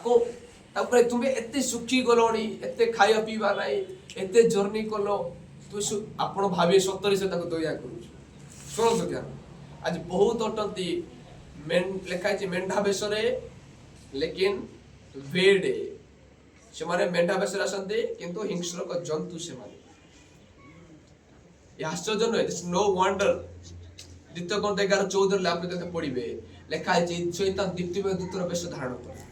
को तापर तुम्हें एते सुखी गलोनी एते खाया पीवा नाही एते जर्नी कलो तू आपण भाबे सतरी से ताको दया करू सुन तो क्या आज बहुत अटंती मेन लेखाई छै मेंढा बेसरे लेकिन वेडे से माने मेंढा बेसरे आसंती किंतु हिंस्र को जंतु से माने ये आश्चर्य नय दिस नो वंडर द्वितीय ग्रंथ 11:14 ले आपने देखते पढ़िबे लेखाई छै शैतान द्वितीय दूतर बेस धारण करे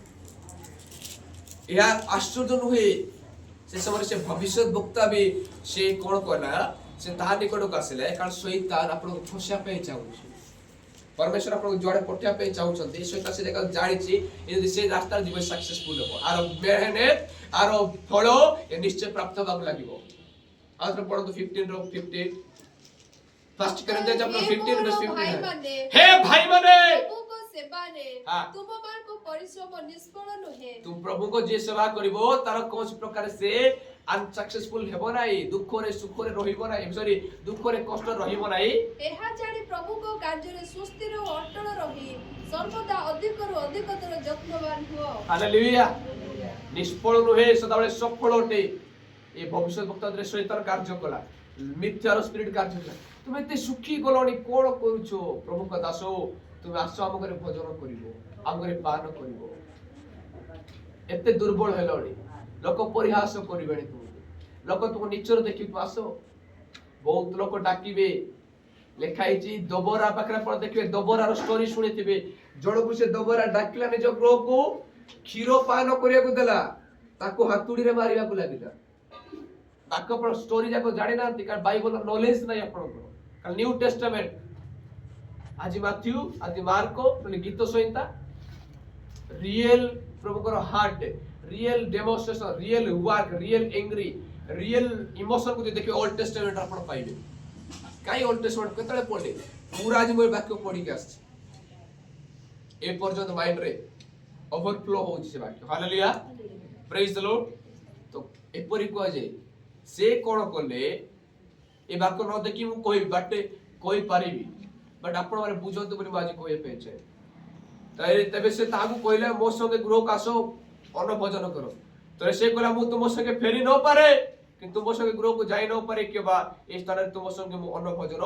यह आश्चर्य नुहे से समय से भविष्य वक्ता भी से कौन कहला से ता निकट को आसिले कारण शैतान आपन को फसिया पे चाहू परमेश्वर आपन को जोड़े पठिया पे चाहू छथि शैतान से देखा जानि छी यदि से रास्ता जीवन सक्सेसफुल हो आरो मेहनत आरो फलो ये निश्चय प्राप्त होबा लागिवो आत्र पढ़ो 15 रो 50 फर्स्ट करिंथियंस चैप्टर 15 वर्स 15 हे भाई माने तुम मान को परिश्रम निष्फल नहे तुम प्रभु को जे सेवा करिवो तार कोन प्रकार से अनसक्सेसफुल हेबो नाही दुख रे सुख रे रहिबो नाही सॉरी दुख रे कष्ट रहिबो नाही एहा जानि प्रभु को कार्य रे सुस्थिर और अटल रही सर्वदा अधिक रो अधिकतर यत्नवान हो हालेलुया निष्फल नहे सदाबले सफल होते ए भविष्य वक्ता रे शैतान कार्य कला मिथ्यार स्पिरिट कार्य कला तुम एते सुखी गलोनी कोन करूछो प्रभु का दासो तुम आसो हम करे भोजन करिवो हम करे पान करिवो एते दुर्बल हेलोनी लोक परिहास करिबेनी तुम लोक तुम निचर देखि तू आसो बहुत लोक डाकिबे लेखाई छी दोबरा पाखरा पर देखबे दोबरा रो स्टोरी सुनिथिबे जड़कु से दोबरा डाकिला निज ग्रह को क्षीर पान करिया को देला ताको हातुडी रे मारिया को लागिला ताको पर स्टोरी जाको जानि नांती कारण बाइबल नॉलेज नै आपन को कारण न्यू टेस्टामेंट आज मैथ्यू आज मार्को মানে গীত সংহিতা রিয়েল প্রভুর heart real demonstration real work real angry real emotion को देखिए ओल्ड टेस्टामेंट आपण पाइबे काई ओल्ड टेस्टामेंट केतले पढे पूरा आज मोर वाक्य पढी के आछ ए पर्यंत माइंड रे ओवरफ्लो हो छै वाक्य हालेलुया प्रेज द लॉर्ड तो एपरी को जे से कोन करले ए वाक्य न देखि मु कोइ बाटे कोइ पारिबी बट आपण माने बुझंतु बनि बाजी कोए पेचे तरे तबे से तागु कहले मो संगे गृह कासो अन्न भोजन करो तरे से कहला मु तुम संगे फेरी न पारे किंतु मो संगे गृह को जाई न पारे केबा ए स्थान रे तुम संगे मु अन्न भोजन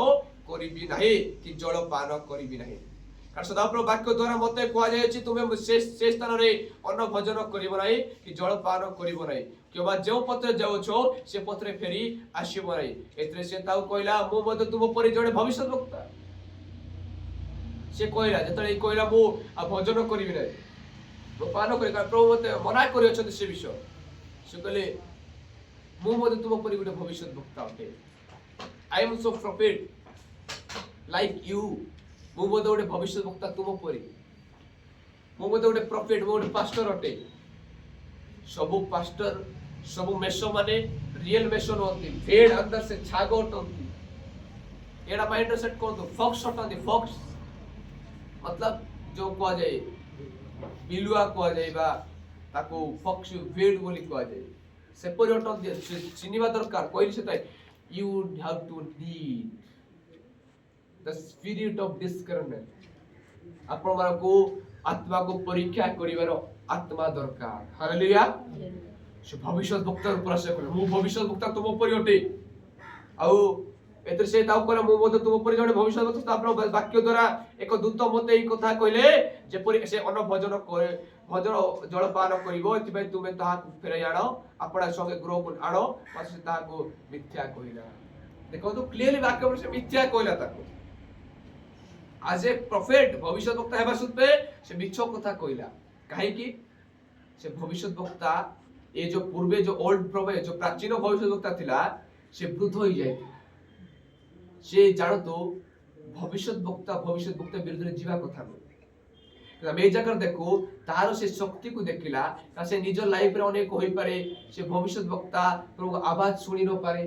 करिबी नाही कि जल पान करिबी नाही कारण सदाप्रभु वाक्य द्वारा मते कोआ जाय छि तुमे से स्थान रे अन्न भोजन करिबो नाही कि जल पान करिबो नाही केबा जो पत्र जाउ छो से पत्र फेरी आसीबो नाही एतरे से ताउ कहला मु मते तुम परि जणे भविष्य वक्ता से कहला जतले कहला मु भोजन करिबि नै मु पान करि का प्रभु मते मना करि अछन से विषय से कहले मु मते तुम परि गुटे भविष्य वक्ता होते I am so profit like you मु मते गुटे भविष्य वक्ता तुम परि मु मते गुटे प्रॉफिट मु गुटे पास्टर होते सब पास्टर सब मेसो माने रियल मेसो होती भेड़ अंदर से छागो होती एडा माइंड सेट को तो फॉक्स होती फॉक्स मतलब जो कह जाए बिलुआ कह जाए बा ताको फॉक्स वेड बोली कह जाए से परिवर्तन दे चिनिबा दरकार कोइ से ताई you have to need the spirit of discernment आपण मार को आत्मा को परीक्षा करिवार आत्मा दरकार हालेलुया से भविष्य वक्ता ऊपर से करे मु भविष्य वक्ता तुम परि होते आउ एतर से ताऊ कोला मु मते तुम परि जणे भविष्य वक्ता आपण वाक्य द्वारा एक दूत मते ई कथा कहले जे परि से अन्न भोजन करे भोजन जल पान करिवो एति तुमे ताहा फेरै आनो आपण संगे ग्रह को आनो पछे ताहा को मिथ्या कहिला देखो तो क्लियरली वाक्य से मिथ्या कहिला ताको आज ए प्रॉफिट भविष्य वक्ता हेबा सुते से मिछ कथा कहिला काहे कि से भविष्य वक्ता ए जो पूर्वे जो ओल्ड प्रॉफिट जो प्राचीन भविष्य वक्ता थिला से वृद्ध होई जाय से जानो तो भविष्य वक्ता विरुद्ध रे जीवा कथा न हम ए जगह देखो तारो से शक्ति को देखिला ता से निज लाइफ रे अनेक होई पारे से भविष्य वक्ता प्रभु आवाज सुनी न पारे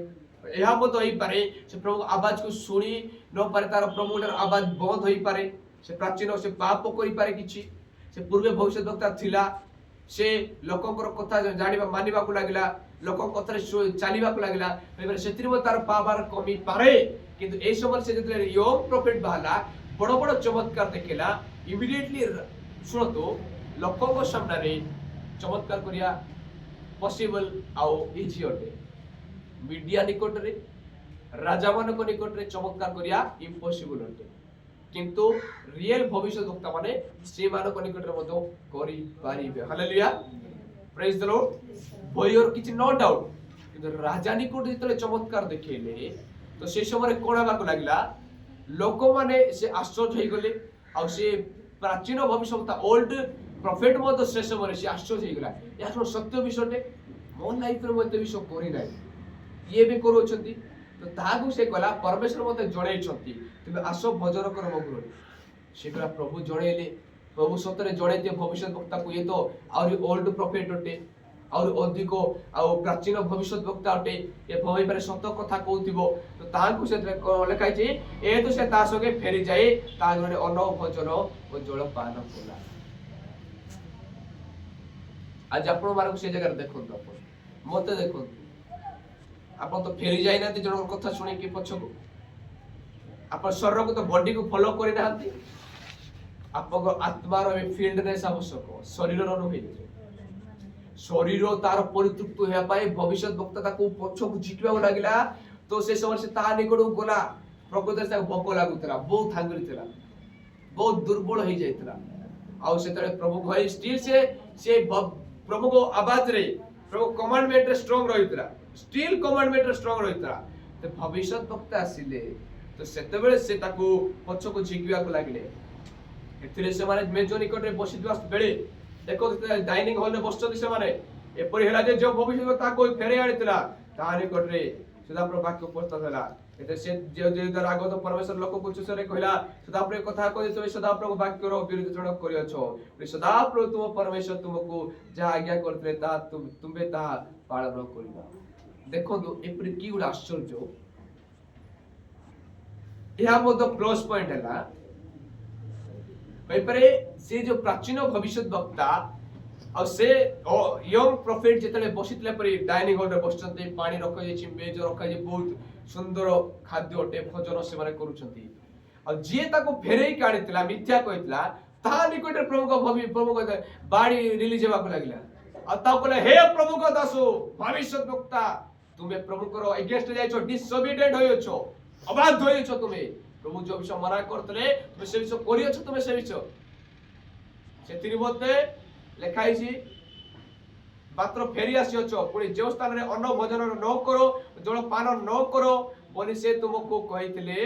एहा मत होई पारे से प्रभु आवाज को सुनी न पारे तार प्रभु आवाज बंद होई पारे से प्राचीन से पाप करि पारे किछि से पूर्वे भविष्य वक्ता थिला से लोकंकर कथा जानिबा मानिबा को लागिला लोक कथा चलीबा को लागिला सेतिर तार पावर कमी पारे किंतु ए समय से जतले यंग प्रॉफिट बाहला बड़ बड़ चमत्कार देखला इमिडिएटली सुनो तो लोकों सामने चमत्कार करिया पॉसिबल आउ इजी अटे मीडिया निकट रे राजा मान निकट रे चमत्कार करिया इम्पॉसिबल अटे किंतु रियल भविष्यवक्ता माने से मान निकट रे मधो करि पारिबे हालेलुया प्रेज द लॉर्ड भयर किछि नो डाउट किंतु राजा निकट जेतले चमत्कार देखैले तो से समय कोन हेबाक लागला लोक माने से आश्चर्य हो गले आ से प्राचीन भविष्यवक्ता ओल्ड प्रॉफिट मत से समय से आश्चर्य हो गला या सत्य विषयटे मो लाइफ रे मते विषय करि नै ये भी करूछंती तो तागु से कहला परमेश्वर मते जणैछंती तुमे आसो भजन कर मगुर से कहला प्रभु जणैले प्रभु सतरे जणैते भविष्यवक्ता को ये तो और ओल्ड प्रॉफिट अटे और अधिक आ प्राचीन भविष्यवक्ता अटे ये भई पारे सत कथा कहउथिबो तो तागु से लेखाइ जे ए तो से ता संगे फेरी जाए ता घरे अन्न भोजन और जल पान कला आज आपण मारक से जगह देखो मते देखो आपण तो फेरी जाई ना जन कथा सुने कि पछको आपण शरीर को तो बॉडी को फॉलो करि नाहंती आपण आत्मा रो फील्डनेस आवश्यक शरीर रो नुहे शरीर तार परितृप्त होया पाए भविष्यवक्ता ताको पछको झिकवा लागिला तो से समय से ता निकट गला प्रकृति से भोक लागुतला बहुत थांगरी थला बहुत दुर्बल हो जाइतला आ से तळे प्रभु भाई स्टिल से प्रभु को आवाज रे प्रभु कमांडमेंट रे स्ट्रांग रहितला स्टिल कमांडमेंट रे स्ट्रांग रहितला तो भविष्यवक्ता आसिले तो सेते बेले से ताको पछको झिकवा को लागिले एथिरे से माने मेजो निकट रे बसितवा बेले देखो डाइनिंग हॉल रे बसचो से माने एपरि हला जे जो भविष्यवक्ता को फेरे आनितला ता निकट रे सदाप्रभु वाक्य उपस्थित हला एते से जे आगत परमेश्वर लोक को चुसरे कहला सदाप्रभु कथा कहि तो सदाप्रभु वाक्य रो विरुद्ध चढ़ करियो छो सदाप्रभु तुम परमेश्वर तुमको जा आज्ञा करते ता तुमे ता पालन करिबा देखो तो एपरि की गुड आश्चर्य या मोद प्लस पॉइंट हला परे से जो प्राचीन भविष्यवक्ता और से यंग प्रॉफिट जेतले बसितले परी डाइनिंग हॉल रे बसचंती पानी रखा जे मेज रखा जे बहुत सुंदर खाद्य अटे भोजन से माने करूछंती और जे ताको फेरेई काढितला मिथ्या कहितला ता निकट प्रभु को बाड़ी रिलीज हेबा को लागला आ ता कहले हे प्रभु को दासो भविष्यवक्ता तुमे प्रभु को अगेंस्ट जाइछो डिसोबीडिएंट होइछो अबाध होइछो तुमे प्रभु जो विषय मना करतले तुमे से विषय करियछो तुमे से विषय सेतिरि मते लेखाई छी मात्र फेरी आसीअछो पुणी जो स्थान रे अन्न भोजन न करो जल पान न करो बोली से तुमको कहितले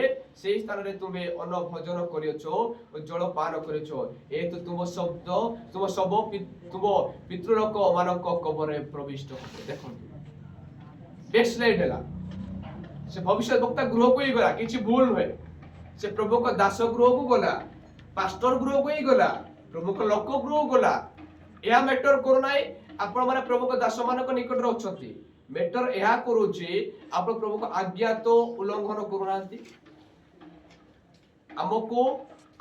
सेही स्थान रे तुमे अन्न भोजन करियछो जल पान करियछो ए तो तुम शब्द तुम सब तुम पितृलोक मानक कबर रे प्रविष्ट देखो बैकस्लाइड हला से भविष्यवक्ता गृह को ही गला किछि भूल होय से प्रभु को दास गृह को गला पास्टर गृह को ही गला प्रभु को लोक गृह गला या मैटर करू नाही आपण माने प्रभु को दास मानक निकट रे अछंती मैटर या करू जे आपण प्रभु को आज्ञा तो उल्लंघन करू नांती हमको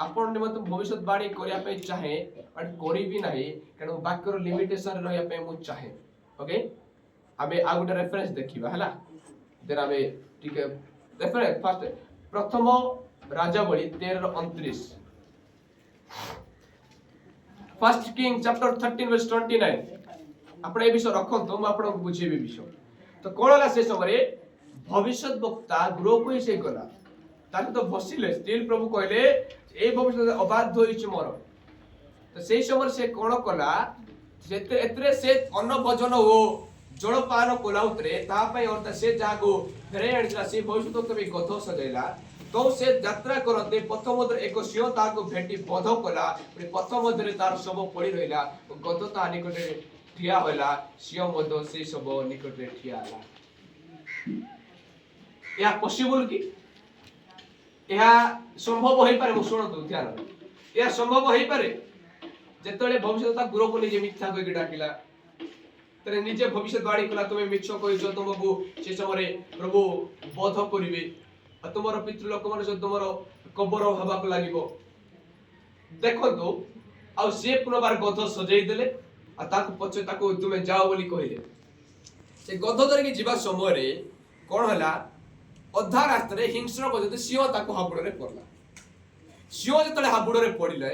आपण निमत भविष्यवाणी करिया पे चाहे बट करी भी नाही कारण वाक्य रो लिमिटेशन रहया पे मु चाहे ओके आबे आ गुटे रेफरेंस देखिबा हला देन आबे ठीक है रेफरेंस फर्स्ट प्रथम राजावली 13:29 फर्स्ट किंग चैप्टर 13 वर्स 29 आपण ए विषय रखंतो म आपण को बुझेबे विषय तो कोनला से समय भविष्यवक्ता गृह को से कला ताके तो बसिले स्टिल प्रभु कहले ए भविष्य अबाध होइछ मोर तो सेही समय से कोन कला जेते एतरे से अन्न भोजन हो जल पान कोलाउतरे ता पय अर्थ से जागो फेरे आनिला से भविष्यवक्ता भी गध सजैला तो से यात्रा करते पथ मध्य एक सिंह ताको भेटी बध कला पथ मध्य तार सब पड़ी रहिला गध ता निकट ठिया होला सिंह मध्य से सब निकट ठिया होला या पॉसिबल की या संभव होई पारे सुन तो ध्यान या संभव होई पारे जेतले भविष्यवक्ता गुरु को निजे मिथ्या कहि डाकिला तरे निजे भविष्यवाणी कला तुमे मिछ कहिसो तुमको से समय प्रभु बोध करिवे आ तुमरो पितृलोक मन से तुमरो कबर हबा को लागिवो देखंतु आ से पुनर्बार गध सजाई देले आ ताको पछे ताको तुमे जाओ बोली कहिले से गध धरि के जीवा समय रे कोन हला अधा रास्ता रे हिंस्र बजते सिंह ताको हाबुड़ रे पड़ला सिंह जतले हाबुड़ रे पड़िले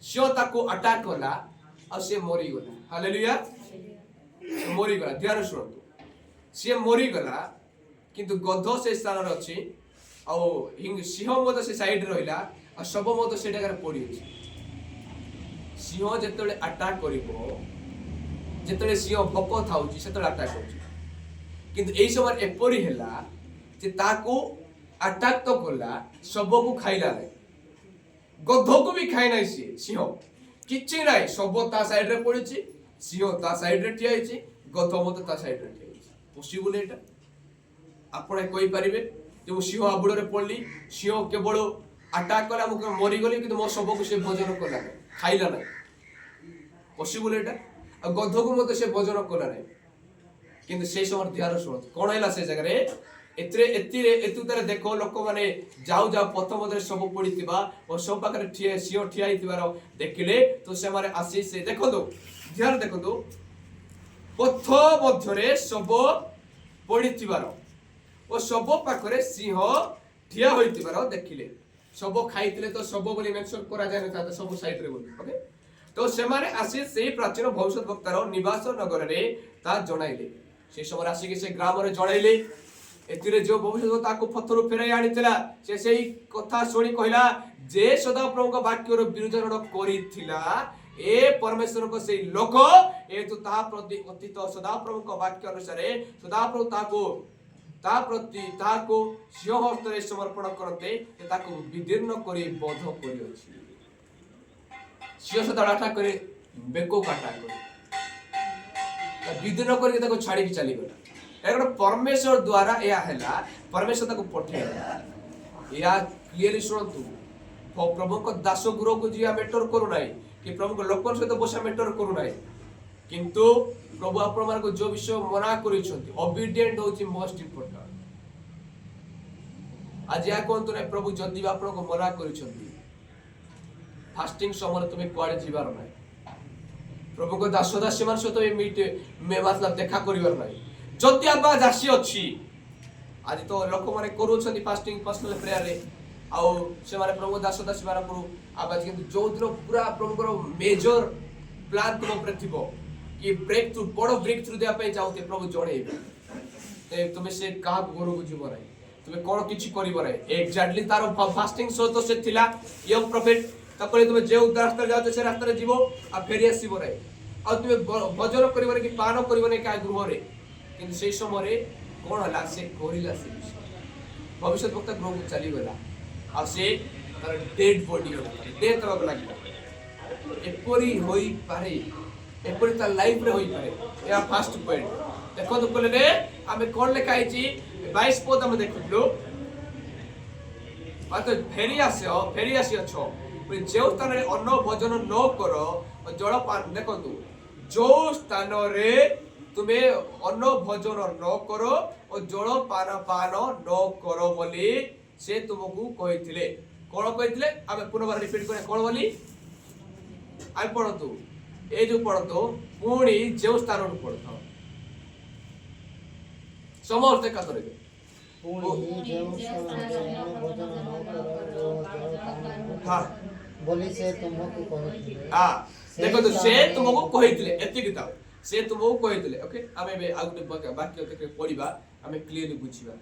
सिंह ताको अटैक कला आ से मरी गला हालेलुया ମରିଗଲା। ଧ୍ୟାନ ଶୁଣନ୍ତୁ, ସିଏ ମରିଗଲା କିନ୍ତୁ ଗଧ ସେ ସ୍ଥାନରେ ଅଛି, ଆଉ ସିଂହ ମଧ୍ୟ ସେ ସାଇଡରେ ରହିଲା, ଆଉ ଶବ ମଧ୍ୟ ସେ ଜାଗାରେ ପଡ଼ିଅଛି। ସିଂହ ଯେତେବେଳେ ଆଟାକ୍ କରିବ, ଯେତେବେଳେ ସିଂହ ଭୋକ ଥାଉଛି ସେତେବେଳେ ଆଟାକ୍ କରୁଛି, କିନ୍ତୁ ଏଇ ସମୟରେ ଏପରି ହେଲା ଯେ ତାକୁ ଆଟାକ୍ ତ କଲା, ଶବକୁ ଖାଇଲା ନାହିଁ, ଗଧକୁ ବି ଖାଇ ନାହିଁ ସିଏ ସିଂହ, କିଛି ନାହିଁ। ଶବ ତା ସାଇଡରେ ପଡିଛି, ସିଂହ ତା ସାଇଡରେ ଠିଆ ହେଇଛି, ଗଧ ମଧ୍ୟ ତା ସାଇଡରେ ଠିଆ ହେଇଛି। ପସିବୁଲ ଏଇଟା? ଆପଣ କହିପାରିବେ ଯେ ମୁଁ ସିଂହ ଆବୁଡ଼ରେ ପଡିଲି, ସିଂହ କେବଳ ଆଟାକ୍ କଲା, ମୁଁ ମରିଗଲି, କିନ୍ତୁ ମୋ ଶବକୁ ସେ ଭୋଜନ କଲା ନାହିଁ, ଖାଇଲା ନାହିଁ? ପସିବୁଲ ଏଇଟା? ଆଉ ଗଧକୁ ମଧ୍ୟ ସେ ଭୋଜନ କଲା ନାହିଁ। କିନ୍ତୁ ସେଇ ସମୟରେ ଧ୍ୟାନ ଶୁଣନ୍ତୁ କଣ ହେଲା ସେ ଜାଗାରେ। ଏଥିରେ ଦେଖ, ଲୋକମାନେ ଯାଉ ଯାଉ ପଥ ମଧ୍ୟରେ ସବୁ ପଡିଥିବା ଓ ସବୁ ପାଖରେ ସିଂହ ଠିଆ ହେଇଥିବାର ଦେଖିଲେ, ତ ସେମାନେ ଆସି ସେ ଦେଖନ୍ତୁ, ଧ୍ୟାନ ଦେଖନ୍ତୁ, ପଥ ମଧ୍ୟରେ ଶବ ପଡିଥିବାର ଓ ଶବ ପାଖରେ ସିଂହ ଠିଆ ହୋଇଥିବାର ଦେଖିଲେ। ଶବ ଖାଇଥିଲେ ତ ଶବ ବୋଲି ମେନସନ କରାଯାଇନଥାନ୍ତା ସବୁ ସାଇଡରେ ବୋଲି। ଓକେ, ତ ସେମାନେ ଆସି ସେଇ ପ୍ରାଚୀନ ଭବିଷ୍ୟତ ବକ୍ତାର ନିବାସ ନଗରରେ ତା ଜଣାଇଲେ। সেই সময় আসিକି ସେ ଗ୍ରାମରେ ଜଣାଇଲେ। ଏଥିରେ ଯୋଉ ଭବିଷ୍ୟତ ତାକୁ ପଥରୁ ଫେରାଇ ଆଣିଥିଲା, ସେ ସେଇ କଥା ଶୁଣି କହିଲା, ଯେ ସଦାପ୍ରଭୁଙ୍କ ବାକ୍ୟର ବିରୋଧନ କରିଥିଲା, ଏ ପରମେଶ୍ୱରଙ୍କ ସେଇ ଲୋକ, ଏତୁ ତାହା ପ୍ରତି ଅତୀତ ସଦାପ୍ରଭୁଙ୍କ ବାକ୍ୟ ଅନୁସାରେ ସଦାପ୍ରଭୁ ତାହାକୁ ସିଂହ ହସ୍ତରେ ସମର୍ପଣ କରନ୍ତେ, ତାକୁ ବିଦୀର୍ଣ୍ଣ କରି ବଧ କରିଅଛି। ସିଂହ ସଦାବେଳେ ଆଟାକ୍ କରି, ବେକକୁ ଆଟାକ୍ କରି ବିଦୀର୍ଣ୍ଣ କରିକି ତାକୁ ଛାଡ଼ିକି ଚାଲିଗଲା। ଗୋଟେ ପରମେଶ୍ୱର ଦ୍ୱାରା ଏହା ହେଲା, ପରମେଶ୍ୱର ତାକୁ ପଠେଇଲା। ଏହା କ୍ଲିୟରଲି ଶୁଣନ୍ତୁ, ପ୍ରଭୁଙ୍କ ଦାସ ଗୁରୁକୁ ଯିଏ ମେଟର କରୁନାହିଁ, କି ପ୍ରଭୁଙ୍କ ଲୋକଙ୍କ ସହିତ ବସା ମେଟର କରୁନାହିଁ, କିନ୍ତୁ ପ୍ରଭୁ ଆପଣମାନଙ୍କୁ ଯୋଉ ବିଷୟ ମନା କରିଛନ୍ତି, ଓବିଡିଏଣ୍ଟ ହଉଛି ମୋଷ୍ଟ ଇମ୍ପୋର୍ଟାଣ୍ଟ। ଆଜି ଏହା କୁହନ୍ତୁ ନାହିଁ, ପ୍ରଭୁ ଯଦି ଆପଣଙ୍କୁ ମନା କରିଛନ୍ତି, ଫାଷ୍ଟିଂ ସମୟରେ ତୁମେ କୁଆଡେ ଯିବାର ନାହିଁ, ପ୍ରଭୁଙ୍କ ଦାସ ଦାସୀ ମାନଙ୍କ ସହିତ ଦେଖା କରିବାର ନାହିଁ। ଯଦି ଆବାଜ ଆସି ଅଛି, ଆଜି ତ ଲୋକମାନେ କରୁଛନ୍ତି ଫାଷ୍ଟିଂ ପର୍ସନାଲ ପ୍ରେୟାରରେ, ଆଉ ସେମାନେ ପ୍ରଭୁ ଦାସ ଦାସୀ ମାନଙ୍କର ଆବାଜ, କିନ୍ତୁ ଯୋଉଦିନ ପୁରା ପ୍ରଭୁଙ୍କର ମେଜର ପ୍ଲାନ୍ ତୁମ ଉପରେ ଥିବ, କି ବ୍ରେକ୍ ଥ୍ରୁ, ବଡ ବ୍ରେକ୍ ଥ୍ରୁ ଦେବା ପାଇଁ ଚାହୁଁଥିବେ, ପ୍ରଭୁ ଜଣେଇବେ, ତୁମେ ସେ କାହାକୁ ଘରକୁ ଯିବ ନାହିଁ, ତୁମେ କଣ କିଛି କରିବ ନାହିଁ। ଏକ୍ଜାକ୍ଟଲି ତାର ଫାଷ୍ଟିଂ ସହିତ ସେ ଥିଲା ୟଙ୍ଗ ପ୍ରଫେଟ। ତାପରେ ତୁମେ ଯେଉଁ ରାସ୍ତାରେ ଯାଉଛ ସେ ରାସ୍ତାରେ ଯିବ ଆଉ ଫେରି ଆସିବ ନାହିଁ, ଆଉ ତୁମେ ଭୋଜନ କରିବନି କି ପାନ କରିବନି କାହା ଗୃହରେ। କିନ୍ତୁ ସେଇ ସମୟରେ କଣ ହେଲା, ସେ କରିଲା ସେ ବିଷୟ। ଭବିଷ୍ୟତ ବକ୍ତା ଗୃହକୁ ଚାଲିଗଲା, ଆଉ ସେ ତାର ଡେଡ୍ ବଡି ହେଲା, ଡେଥ୍ ହେବାକୁ ଲାଗିଲା। ଏପରି ହୋଇପାରେ, ଏପରି ତା ଲାଇଫରେ ହୋଇପାରେ। ଏହା ଫାଷ୍ଟ ପଏଣ୍ଟ। ଦେଖନ୍ତୁ କହିଲେ ଆମେ କଣ ଲେଖା ହେଇଛି, 22 ପଦ ଆମେ ଦେଖୁଥିଲୁ, ଫେରି ଆସିଅଛ, ଯେଉଁ ସ୍ଥାନରେ ଅନ୍ନ ଭୋଜନ ନ କର ଜଳପାନ। ଦେଖନ୍ତୁ, ଯୋଉ ସ୍ଥାନରେ ତୁମେ ଅନ୍ନ ଭୋଜନ ନ କର ଓ ଜଳପାନ ନ କର ବୋଲି ସେ ତୁମକୁ କହିଥିଲେ। କଣ କହିଥିଲେ? ଆମେ ପୁନର୍ବାର ରିପିଟ୍ କରିବା, କଣ ବୋଲି ଆମେ ପଢନ୍ତୁ, ଏଇ ଯୋଉ ପଢନ୍ତୁ, ପୁଣି ଯେଉଁ ସ୍ଥାନରୁ ପଢୁଥାଉ ସମସ୍ତେ ଏକା କରିବେ। ଦେଖନ୍ତୁ, ସେ ତୁମକୁ କହିଥିଲେ, ଏତିକି ଥାଉ, ସେ ତୁମକୁ କହିଥିଲେ। ଓକେ, ଆମେ ଏବେ ଆଉ ଗୋଟେ ବାକ୍ୟ ପଢିବା, ଆମେ କ୍ଲିୟରଲି ବୁଝିବା।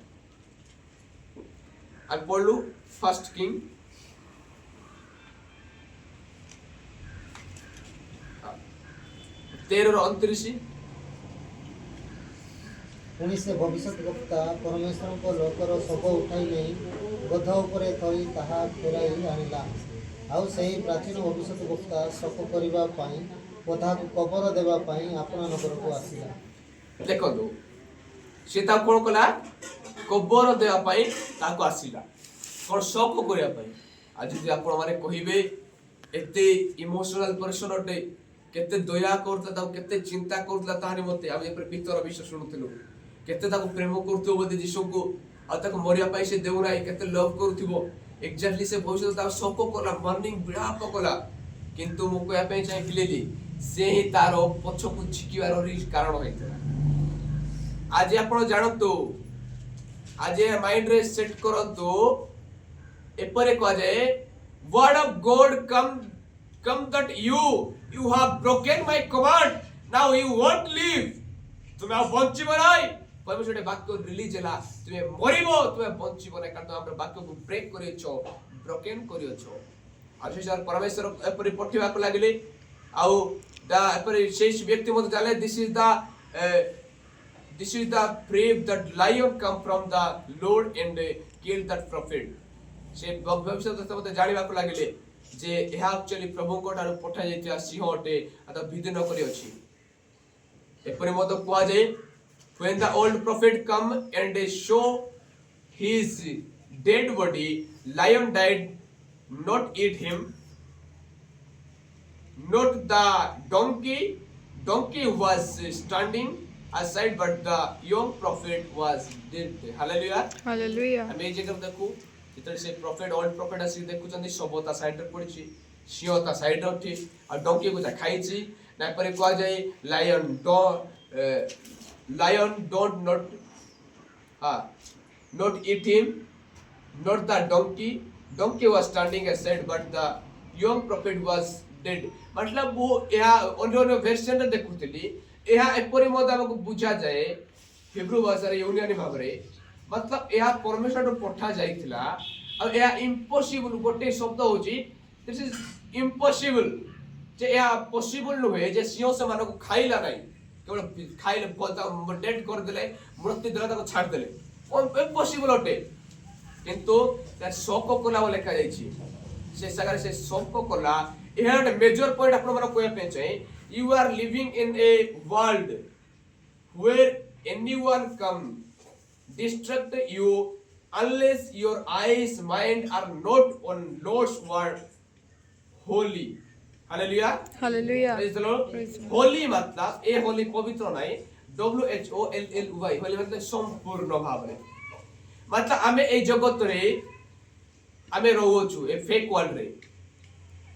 ଆମେ ପଢିଲୁ ଫାର୍ଷ୍ଟ କିଙ୍ଗ 13:29। ପୁଣି ସେ ଭବିଷ୍ୟତ ବକ୍ତା ପରମେଶ୍ୱରଙ୍କ ଲୋକର ଶବ ଉଠାଇ ନେଇ ଗଧ ଉପରେ ଥୋଇ ତାହା ଫେରାଇ ଆଣିଲା। ଆଉ ସେହି ପ୍ରାଚୀନ ଭବିଷ୍ୟତ ବକ୍ତା ଶୋକ କରିବା ପାଇଁ ଓ ତାହାକୁ କବର ଦେବା ପାଇଁ ଆପଣା ନଗରକୁ ଆସିଲା। ଦେଖନ୍ତୁ, ସେ ତାକୁ କଣ କଲା? କବର ଦେବା ପାଇଁ ତାକୁ ଆସିଲା, କଣ ଶୋକ କରିବା ପାଇଁ। ଆଜି ଯଦି ଆପଣ ମାନେ କହିବେ, ଏତେ ଇମୋସନାଲ ପର୍ସନ ଅଟେ, କେତେ ଦୟା କରୁଥିଲା, ତାକୁ କେତେ ଚିନ୍ତା କରୁଥିଲା ତାହା ନିମନ୍ତେ। ଆମେ ଯେପରି ପିତର ବିଷୟ ଶୁଣୁଥିଲୁ, କେତେ ତାକୁ ପ୍ରେମ କରୁଥିବ ବୋଧେ ଯୀଶୁଙ୍କୁ, ଆଉ ତାକୁ ମରିବା ପାଇଁ ସେ ଦେଉନାହିଁ, କେତେ ଲଭ୍ କରୁଥିବ। ଏକ୍ଜାକ୍ଟଲି ସେ ଭବିଷ୍ୟତ ତାକୁ ଶୋକ କଲା, ମର୍ଣ୍ଣିଂ ବିଳାପ କଲା। କିନ୍ତୁ ମୁଁ କହିବା ପାଇଁ ଚାହିଁଥିଲି, ସେ ହିଁ ତାର ପଛକୁ ଝିକିବାର କାରଣ ହେଇଥିଲା। ଆଜି ଆପଣ ଜାଣନ୍ତୁ, ଆଜି ମାଇଣ୍ଡରେ ସେଟ୍ କରନ୍ତୁ, ଏପରି କୁହାଯାଏ, word of God come that you have broken my command, now you won't live, তুমি ଆଉ ବଞ୍ଚିବ ନାହିଁ परमेश्वर वाक्य रिलीज ହେଲା ତୁମେ ମରିବ ତୁମେ ବଞ୍ଚିବ ନାହିଁ କାରଣ ଆମର ବାକ୍ୟକୁ ବ୍ରେକ୍ କରିଛ ବ୍ରୋକେନ୍ କରିଛ ଆଉ ସେ ସାର୍ परमेश्वर ଏପରି ପଠିବାକୁ ଲାଗିଲେ ଆଉ ଏପରି ସେଇ ବ୍ୟକ୍ତି ମଧ୍ୟ ଜାଣିଲେ this is the brave that lion come from the Lord and killed that prophet से भविष्य मते जानिबाकू लागिले जे एहा एक्चुअली प्रभु को ठार पठा जाइतिया सिंह अटे अत विधि न करी अछि एपरि मते कुआ जाय when the old prophet come and show his dead body lion died not eat him not the donkey was standing aside but the young prophet was dead hallelujah Hallelujah. हम ए जगह देखू जितने से प्रॉफिट ओल्ड प्रॉफिट आसी देखु चंदी सबता side रे पड़िछि सिंहता side रे उठी आ डंकी को खाइछि ना परे कोआ जाय lion don't not eat him not the donkey was standing aside but the young prophet was dead मतलब वो या अन्य वर्जन रे देखुतली एहा एपरि मद हमकु बुझा जाए हिब्रू भाषा रे यूनियन भाबरे मतलब एहा परमेश्वर रो पठा जाइथिला और एहा इम्पॉसिबल गोटे शब्द होची दिस इज इम्पॉसिबल जे एहा पॉसिबल नहे जे सिंह से मानको खाइला नाही केवल खाइले डेड कर देले मृत्यु देला ताको छाड़ देले इम्पॉसिबल होटे किंतु तार शोक कोला लेखा जाइछि से सगारे से शोक कोला एहा मेजर पॉइंट आपण मानो कोया पे चाहि you are living in a world where anyone come distract you unless your eyes mind are not on Lord's word holy hallelujah Hallelujah. praise the Lord Praise the Lord. holy मतलब ए holy पवित्र नहीं WHOLLY holy मतलब संपूर्ण भाव रे मतलब आमे ए जगत रे आमे रहउछु ए फेक वर्ल्ड रे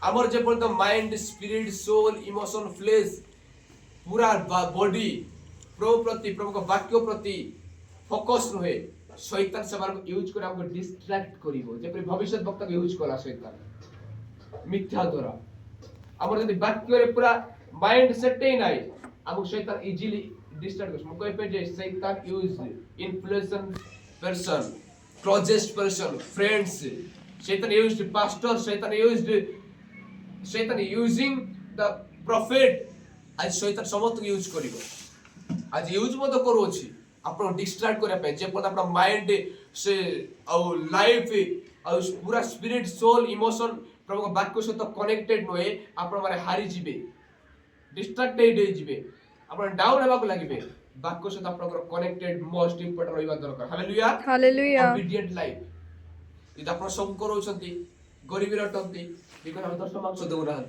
आमर जे पर्यंत mind spirit soul emotion flesh पूरा बॉडी प्रभु को वाक्य प्रति फोकस रहे शैतान से मार यूज कर हमको डिस्ट्रैक्ट करिवो जे भविष्य वक्ता को यूज कला शैतान मिथ्या द्वारा आमर जदी वाक्य रे पूरा माइंड सेट ही नाही हमको शैतान इजीली डिस्ट्रैक्ट कर मको पे जे शैतान use influencer person closest person friends शैतान यूज्ड पास्टर शैतान यूजिंग द प्रॉफिट आज शैतान समस्त यूज करिवो आज यूज मत करू अछि आपण डिस्ट्रैक्ट करे पे जे पद आपण माइंड से औ लाइफ औ पूरा स्पिरिट सोल इमोशन प्रभु वाक्य सहित कनेक्टेड नहे आपण मारे हारि जिवे डिस्ट्रैक्टेड हे जिवे आपण डाउन हेबा को लागिबे वाक्य सहित आपण कनेक्टेड मोस्ट इंपोर्टेंट रहिबा दरकार हालेलुया Hallelujah. ओबीडिएंट लाइफ इदा आपण सब करूछंती गरीबी रटंती बिकॉज़ हम 10 मार्क्स देउ रहन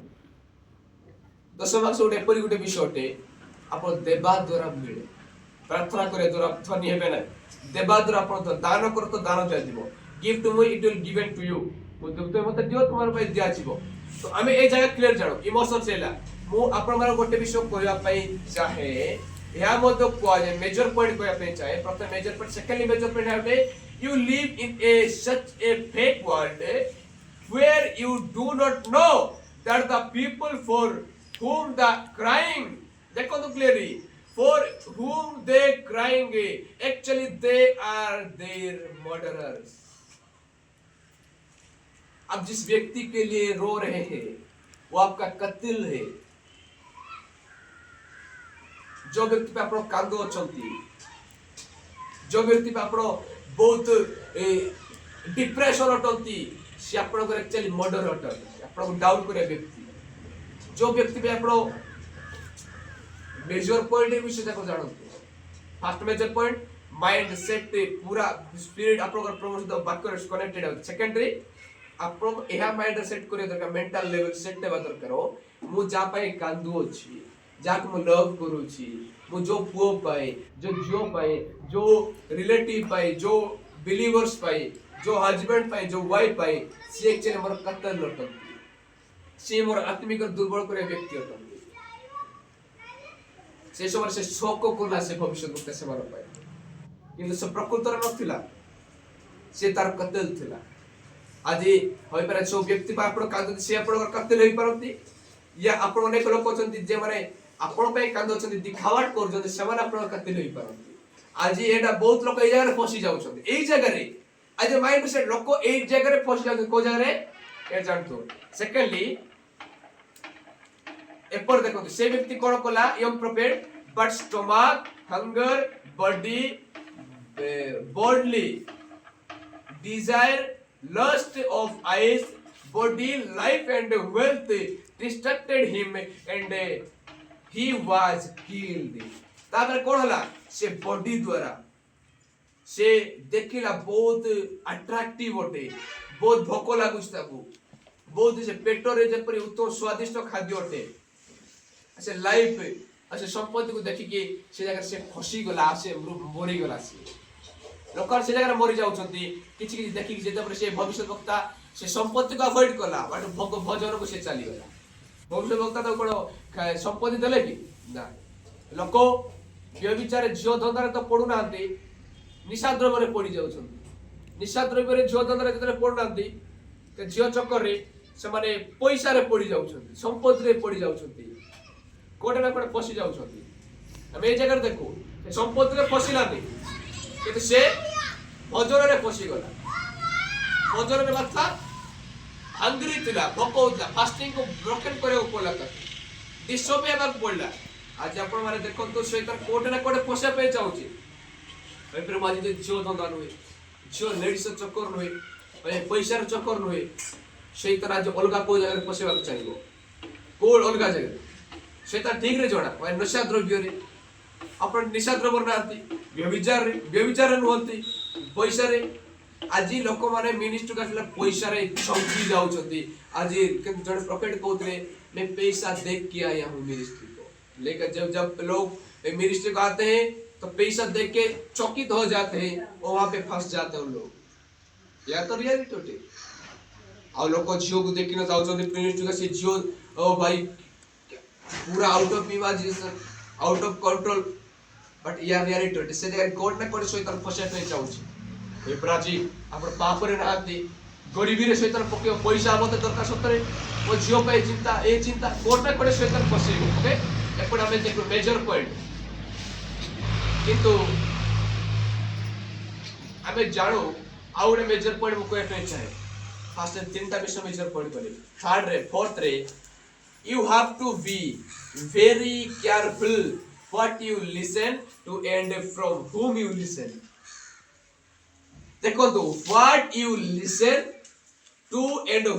10 मार्क्स उठे परि गुटे विषयटे आपण देबा द्वारा मिले प्रार्थना करे द्वारा धनी हेबे ना देबा द्वारा आपण दान कर तो दान जाय दिबो give to me it will given to you मुझे मते दियो तुम्हार पे दिया छिबो तो हमें ए जगह क्लियर जानो इमोशन सेला मु आपण मार गोटे विषय कहया पई चाहे या मते को जे मेजर पॉइंट कहया पई चाहे प्रथम major point secondly major point है you live in such a fake world where you do not know that the people for whom the crying देखो तो clearly for whom they crying actually they are their murderers अब जिस व्यक्ति के लिए रो रहे हैं वो आपका कत्ल है जो व्यक्ति पे आप कांदो अछंती जो व्यक्ति पे आप बहुत डिप्रेशन अटंती से आपण को एक्चुअली मर्डर अटंती आपण को डाउन करे व्यक्ति जो व्यक्ति पे आपण मेजर पॉइंट ए विषय देखो जानते first major point mind set पूरा स्पिरिट आपण को प्रमोशन वाक्य कनेक्टेड है सेकेंडरी आपण एहा माइंड सेट करे दरकार मेंटल लेवल सेट हेबा दरकार मु जा पाए कांदू अछि जाक मु लव करू छी मु जो पुओ पाए जो जियो पाए जो रिलेटिव पाए जो बिलीवर्स पाए जो हस्बैंड पाए जो वाइफ पाए से एक्चुअली मोर कत्तल लटंती से मोर आत्मिक दुर्बल करे व्यक्ति अटंती से समय से शोक कोला से भविष्य गुप्त से मार पाए किंतु से प्रकृतर नथिला से तार कत्तल थिला आज होय पारे जो व्यक्ति बा आपण कांदती से आपण कत्तल होई परंती या आपण अनेक लोक अछंती जे माने आपण पे कांदोचंदी दिखावट करजंदी सेमान आपण कते नहीं पारंती आज एटा बहुत लोक ए जगह फसी जाउछंदी एई जगह रे आज माइंड सेट लोक एई जगह रे फसी जाउछंदी को जगह रे ए जानतो सेकंडली एपर देखो से व्यक्ति कोन कोला यम प्रोपेड but stomach hunger body bodily desire lust of eyes body life and wealth distracted him and he was killed तापर कोन हला से बॉडी द्वारा से देखिला बहुत अट्रैक्टिव होते बहुत भोक लागुछ ताकू बहुत से पेटरे जेपरि उत्तम स्वादिष्ट खाद्य होते से लाइफ से संपत्ति को देखि कि से जगह से फसी गला से मरी गला से लोकर से जगह मरी जाउछंती किछि किछि देखि जे तपर से भविष्य वक्ता से संपत्ति को अवॉइड कला बट भोग भजन को से चली गला भविष्य वक्ता तो कोन संपत्ति देले कि ना लोक व्यभिचार झियो धंदारे तो पडु नांती निशा द्रव्य रे पडी जाउछंती निशा द्रव्य रे झियो धंदारे जतरे पडु नांती ते झियो चक्कर रे से माने पैसा रे पडी जाउछंती संपत्ति रे पडी जाउछंती कोटे ना कोटे फसी जाउछंती हम ए जगह देखो संपत्ति रे फसिलानी कि से भजन रे फसी गला भजन रे मतलब हंग्री थिला भोक होता फास्टिंग को ब्रोकन करे पड़ला डिसोबे हेबाक पड़ला आज आपण माने देखो तो शैतान कोटे ना कोटे फसे पे चाउची फिर माजी जे जो धंदा नुहे जो लेडीज चक्कर नुहे पैसा रे चक्कर नुहे शैतान आज अलगा को जगह फसेबाक चाहिबो कोड अलगा जगह शैतान ठीक रे जोड़ा माने नशा द्रव्य रे आपण निशा द्रव्य नांती व्यभिचार नुहंती पैसा रे आज लोक माने मिनिस्टर का पैसा रे छौकी जाउछंती आज जण प्रॉफिट कहतरे मैं पैसा देख के आया हूं मिनिस्ट्री को लेकिन जब लोग मिनिस्ट्री को आते हैं तो पैसा देख के चौकित हो जाते हैं और वहां पे फंस जाते हैं उन लोग या तो रियलिटी होती और लोग को जियो को देख के ना जाउछंती मिनिस्ट्री का से जियो ओ भाई पूरा out of imagination out of control but या रियलिटी होती से जगह कोड ना कोड शैतान फसे पे चाउची ए प्राची आपण पाप रे नाती गरीबी रे शैतान पके पैसा मते दरकार सतरे ओ जियो पे चिंता ए चिंता कोड ना कोड शैतान फसे ओके एपड हमें देखो मेजर पॉइंट किंतु हमें जानो आउरे मेजर पॉइंट को कहते चाहे फास्ट तीनटा विषय मेजर पॉइंट बोले थर्ड रे फोर्थ रे you have to be very careful what you listen to and from whom you listen देखो तो what you listen to and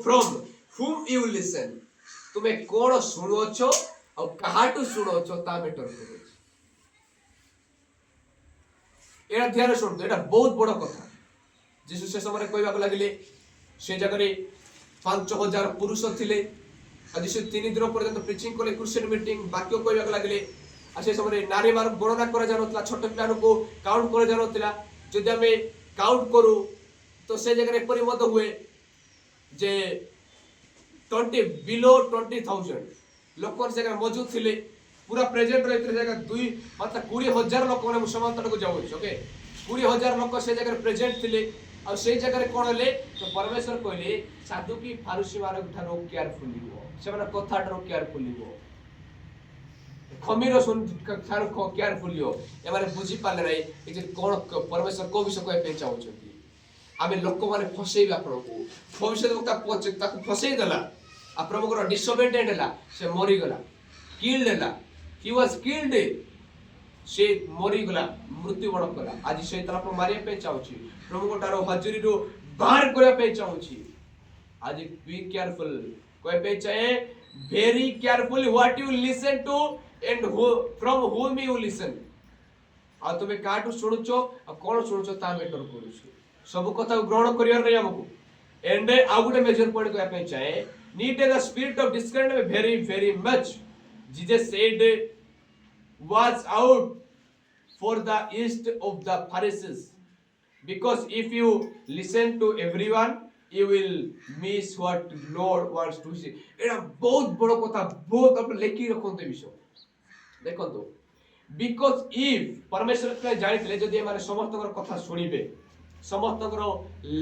from whom you listen तुम्हें कौन सुनो छो और कहाँ टू सुनो छो ता मैटर करे एटा ध्यान सुन एटा बहुत बड़ कथा जीसु से समय कहबाक लागिले से जगह रे 5000 पुरुष थिले आज से 3 दिन पर्यंत प्रीचिंग कले क्रिश्चियन मीटिंग वाक्य कहबाक लागिले आ से समय नारी मार गणना करा जानतला छोट पिलानु को काउंट करा जानतला जदि हमें काउंट करू तो से जगह रे परिमत हुए जे 20 बिलो 20000 लोक जगह मौजूद थिले पूरा प्रेजेंट रहित जगह 2 मतलब 20000 लोक माने समांतर को जाउ ओके 20000 लोक से जगह प्रेजेंट थिले और से जगह रे कोन ले तो परमेश्वर कहले साधु की फारूसी मारक ठारो केयरफुली हो से माने कथा ठारो केयरफुली हो खमीरो सुन ठारो केयरफुली हो ए माने बुझी पाले रे ए जे कोन परमेश्वर को विषय कहे पे चाहू छथि आमे लोक माने फसेइबा प्रभु भविष्य वक्ता पछ ताको फसेइ देला आ प्रभु को डिसोबेडेंट हला से मरी गला किल्ड हला ही वाज किल्ड से मरी गला मृत्यु बड़ कला आज शैतान को मारिया पे चाहूची प्रभु को तारो हाजिरी रो बाहर करे पे चाहूची आज बी केयरफुल कोई पे चाहे very careful what you listen to and from whom you listen आ तुम्हें काटू सुनुचो आ कोन सुनुचो ता मैटर करूची सब कथा ग्रहण करियर रे हमको and uh Gute major point को पे चाहे need the spirit of discernment very very much Jesus said was out for the east of the Pharisees because if you listen to everyone you will miss what Lord wants to say एटा बहुत बड़ कथा बहुत आप लेखि रखते विषय देखो तो because if परमेश्वर के जानितले जदि माने समस्तकर कथा सुनिबे समस्तकर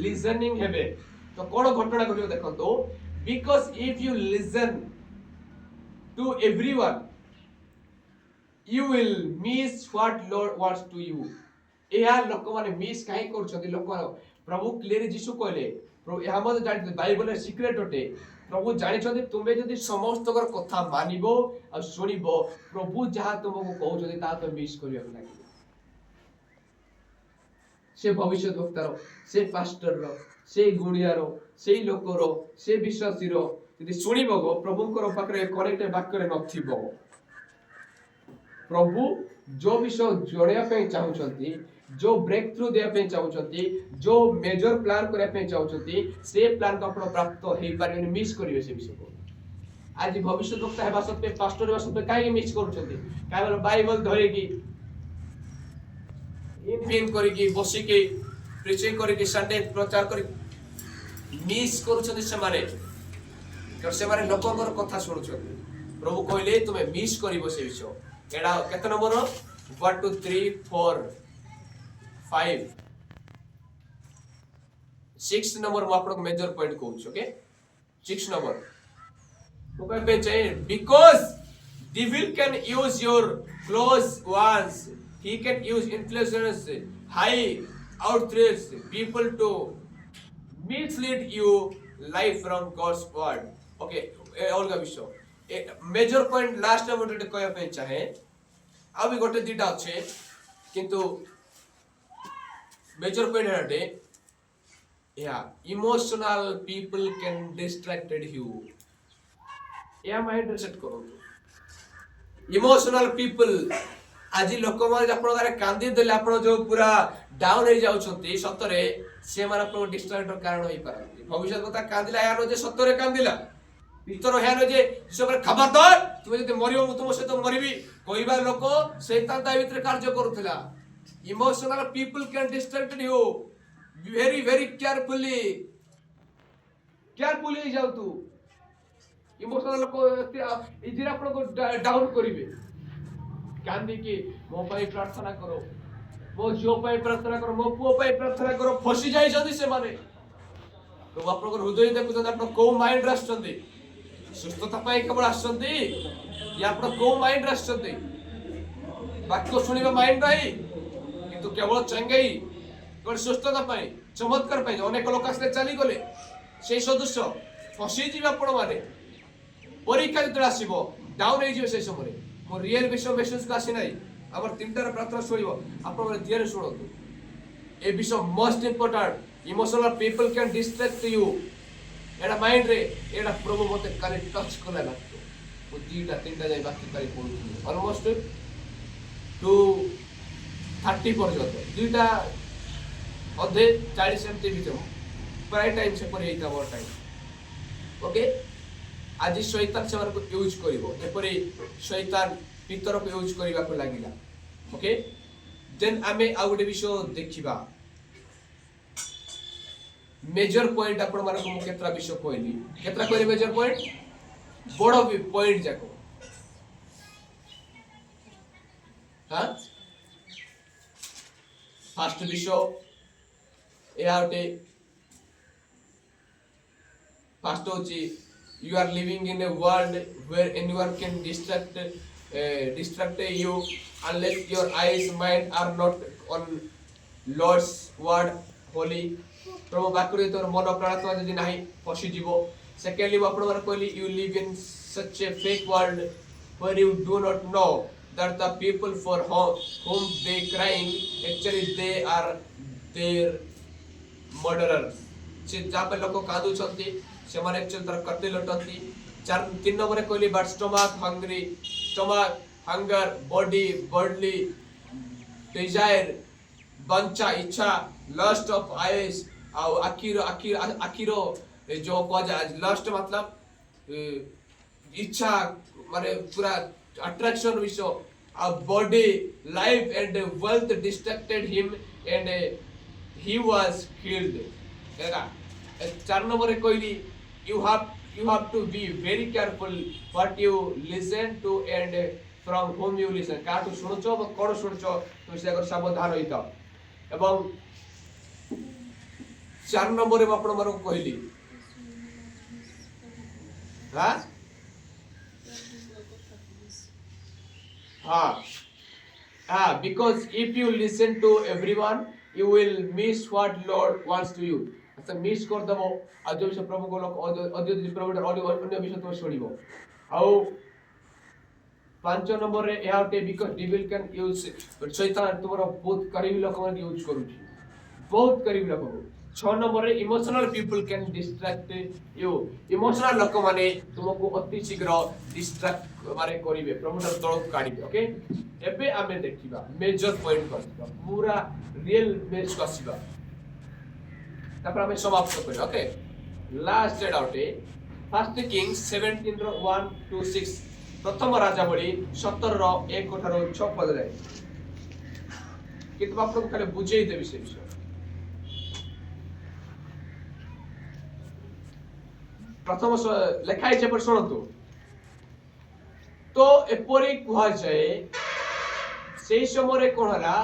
लिसनिंग हेबे तो कोन घटना घटियो देखो तो because if you listen to everyone you will miss what Lord wants to you. ଏହା ଲୋକମାନେ ମିସ୍ କାହିଁ କରୁଛନ୍ତି? ଲୋକ ପ୍ରଭୁ କ୍ଲିୟର ଯୀଶୁ କହିଲେ, ପ୍ରଭୁ ଏହା ମଧ୍ୟ ଜାଣିଛନ୍ତି ବାଇବଲରେ ସିକ୍ରେଟ ଅଟେ। ପ୍ରଭୁ ଜାଣିଛନ୍ତି ତୁମେ ଯଦି ସମସ୍ତଙ୍କର କଥା ମାନିବ ଆଉ ଶୁଣିବ, ପ୍ରଭୁ ଯାହା ତୁମକୁ କହୁଛନ୍ତି ତାହା ତୁମେ ମିସ୍ କରିବାକୁ ଲାଗିବ। ସେ ଭବିଷ୍ୟତ ବକ୍ତାର, ସେ ପାଷ୍ଟରର, ସେ ଗୁଣିଆର, ସେଇ ଲୋକର, ସେ ବିଶ୍ୱାସୀର ଯଦି ଶୁଣିବ ପ୍ରଭୁଙ୍କର ପାଖରେ କରେକ୍ଟ ବାକ୍ୟରେ ନଥିବ, ପ୍ରଭୁ ଯୋଉ ବିଷୟ ଜଣେଇବା ପାଇଁ ଚାହୁଁଛନ୍ତି, जो ब्रेक थ्रू देया पे चाहउछंती, जो मेजर प्लान करे पे चाहउछंती, से प्लान को आपण प्राप्त हेई पारिबे, मिस करिवे से विषय को। आज भविष्य वक्ता हेबा सत्वे पास्टर हेबा सत्वे काहे मिस करूछंती? काहे बोल बाइबल धरे की इन करी की बसी के प्रीचिंग करी की संडे प्रचार करी मिस करूछंती से माने। कर से माने लोकंकर कथा सुनुछंती। प्रभु कहले तुमे मिस करिवो से विषय। एडा केते नंबर 1 2 3 4 5 6 नंबर मु आपन मेजर पॉइंट कहूछ। ओके 6 नंबर तो कहबे पे चाहिए because devil can use your close ones, he can use influencers, high outrageous people to mislead you life from God's word. Okay अलग विषय मेजर पॉइंट लास्ट नंबर टे कहबे पे चाहे आ भी गोटे दिटा अछि किंतु मेजर पॉइंट है या emotional people can distracted you. या माइंड सेट करो इमोशनल पीपल आज लोक माने आपण गारे कांदी देले आपण जो पूरा डाउन हो जाउछंती सतरे से माने आपण डिस्ट्रैक्टर कारण होई पारंती। भविष्य कथा कांदिला यार जे सतरे कांदिला भीतर हेन जे सबरे खबरदार तुमे जदि मरियो मु तुम सहित मरिबी कहबा लोक शैतान ता भीतर कार्य करूथला। Emotional people can distract you very very carefully जाऊ तू। इमोशनल लोक इजिरा आपण को डाउन करिवे कांदी की मो पई प्रार्थना करो, मो जो पई प्रार्थना करो, मो पुओ पई प्रार्थना करो, फसी जाई जदी से माने तो आपण को हृदय देखु आपण को माइंड राष्ट्रंदी सुस्थता पई केवल आछंती या आपण को माइंड राष्ट्रंती वाक्य सुनिबा माइंड नाही किंतु केवल चंगई कोन सुस्थता पई चमत्कार पई अनेक लोक आसले चली गले से सदस्य फसी जीवा आपण माने परीक्षा जत आसीबो डाउन हे जियो से समय मो रियल विषय मेसेज का आसी नाही हमर तीनटा प्रार्थना सुनिबो आपण माने ध्यान सुनतु ए विषय most important. Emotional people can distract you एडा माइंड रे एडा प्रभु मते काले टच कला लागतो ओ दीटा तीनटा जाय बाकी काले पडुथि ऑलमोस्ट टू 30 पर्यंत दुईटा अधे 40 एमटी भीतर प्राय टाइम से पर हेता वर टाइम। ओके आज शैतान से को यूज करिवो एपरि शैतान भीतर को यूज करिवा को लागिला। ओके देन आमे आ गुटे विषय देखिबा मेजर पॉइंट आपण माने को केत्रा विषय कहली केत्रा कहली मेजर पॉइंट बड़ पॉइंट जाको हां फर्स्ट विषय एआउटे फर्स्ट होची you are living in a world where anyone can distract you unless your eyes mind are not on Lord's word holy प्रभु बाकुरे तोर मन प्रार्थना जदि नाही फसी जीवो। सेकेंडली आपण माने कहली you live in such a fake world where you do not know that the people for whom they crying actually they are their murderers। से जापे लोक कादु छथि से माने एक्चुअली तर कते लटती। 3 नंबर कहली but stomach hunger body bodily desire बंचा इच्छा लस्ट ऑफ आईज आ आखिरो जो कह लस्ट मतलब इच्छा माने पूरा अट्रैक्शन विषय आ body life and wealth distracted him and he was killed. 4 number कहली you have to be very careful what you listen to and from whom you listen। काटू सुनछो ब कोन सुनछो तो से अगर सावधान होइता। एवं 4 नंबर में आपण मारो कहली हां because if you listen to everyone you will miss what Lord wants to you. अच्छा मिस कर दबो आज जो विषय प्रभु को लोग अद्वित प्रभु अन्य विषय तो छोड़िबो आउ 5 नंबर रे या होते बिकॉज़ डेविल कैन यूज शैतान तुम्हारा बहुत करीबी लोग मन यूज करूची बहुत करीबी लोग 6 नंबर रे emotional people can distract you emotional लोक माने तुमको अति शीघ्र डिस्ट्रैक्ट मारे करिवे प्रभुर तळक काढिबे ओके एबे आमे देखिबा मेजर पॉइंट करबा पूरा रियल मेज कसिबा तापर आमे समाप्त करिबा ओके लास्ट डेट आउट ए फर्स्ट किंग्स 17 रो 1 टू 6 प्रथम राजावली 17 रो 1 ठारो 6 पद जाय किंतु आपको खाली बुझेई देबी से विषय प्रथम लेखाई जे पर सुनतु तो एपरी कुहा जाए सेई समय कोन हला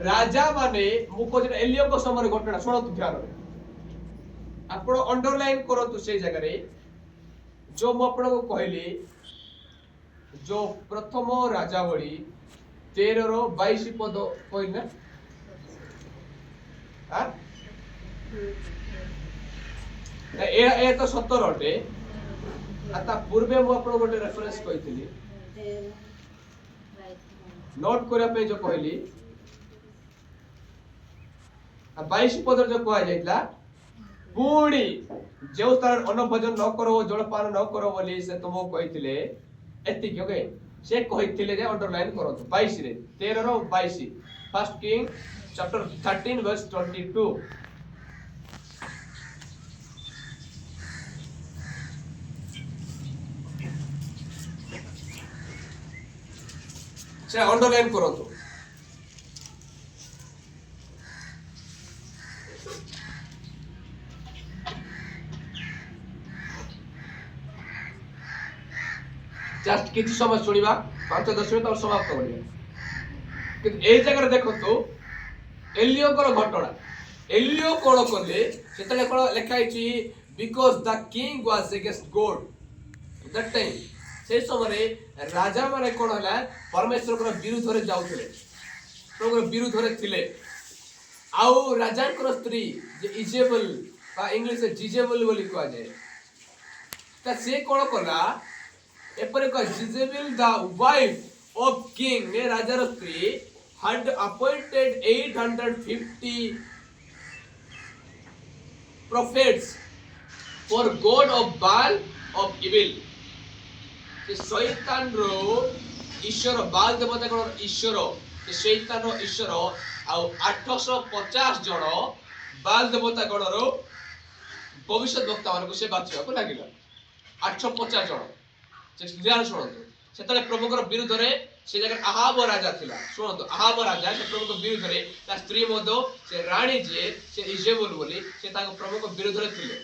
राजा माने मुको जे एलियो को समय घटना सुनतु ध्यान रे आपण अंडरलाइन करतु से जगह रे जो म आपण को कहली जो प्रथम राजावली 13 रो 22 पद कोइ ना हां ए तो 17 अटे आता पूर्वे मु आपण गोटे रेफरेंस कहितली नोट करिया पे जो कहली 22 पद जो कहा जाइतला पुणी जो तार अन्न भोजन न करो जलपान न करो बोली से तुमको कहितले एति ओके से कहितले जे अंडरलाइन करतो 22 रे 13 रो 22 फर्स्ट किंग चैप्टर 13 वर्स 22 से अंडरलाइन करतो जस्ट किछि समय सुनिबा 5-10 मिनिट और समाप्त करिया कि ए जगह रे देखो तो एलियो को घटना एलियो कोन करले सेतले कोन लिखा हिची because the king was against God that time से समय रे राजा माने कोन हला परमेश्वर को विरुद्ध रे जाउथले प्रभु विरुद्ध रे थिले आउ राजा को स्त्री जे इजेबल बा इंग्लिश से जिजेबल बोली कहआ जाय त से कोन कला एपरे को जिजेबल द वाइफ ऑफ किंग ने राजा रो स्त्री had appointed 850 prophets for god of Baal of evil से शैतान रो ईश्वर बाल देवता को ईश्वर से शैतान रो ईश्वर आ 850 जण बाल देवता गण रो भविष्य वक्ता मान को से बाछिया को लागिला 850 जण से ध्यान सुनतो सेतले प्रभु को विरुद्ध रे से जगह अहाब राजा थिला सुनतो अहाब राजा से प्रभु को विरुद्ध रे ता स्त्री मदो से रानी जे से इजेबल बोली से ता प्रभु को विरुद्ध रे थिले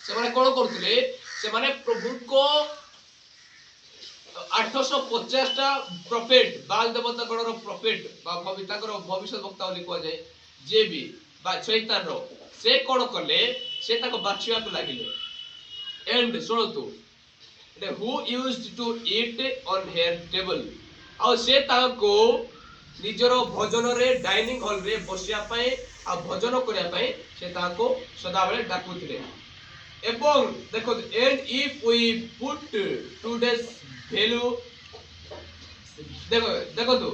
से माने कोन करथिले से माने प्रभु को 850 टा प्रॉफिट बाल देवता गण रो प्रॉफिट बा भविता को भविष्य वक्ता बोली को जाय जे भी बा शैतान रो से कोन करले से ताको बाछिया को लागिले and सुनतो who used to eat on her table और से ताको निजरो भोजन रे डाइनिंग हॉल रे बसिया पय आ भोजन करिया पय से ताको सदा बेले डाकुथिले एवं देखो and if we put today's value देखो तो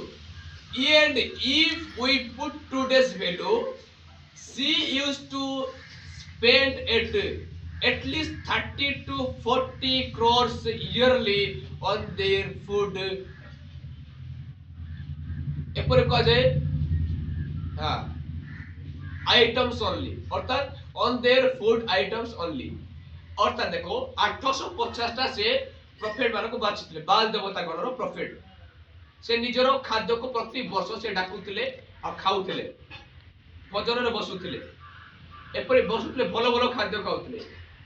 and if we put today's value she used to spend at least 30 to 40 crores yearly on their food एपर को जाए हां आइटम्स ओनली अर्थात on their food items only अर्थात देखो 850 टा से प्रॉफिट मान को बाछितले बाल देवता गण रो प्रॉफिट से निजरो खाद्य को प्रति वर्ष से डाकुथिले आ खाउथिले भोजन रे बसुथिले एपरि बसुथिले भलो भलो खाद्य खाउथिले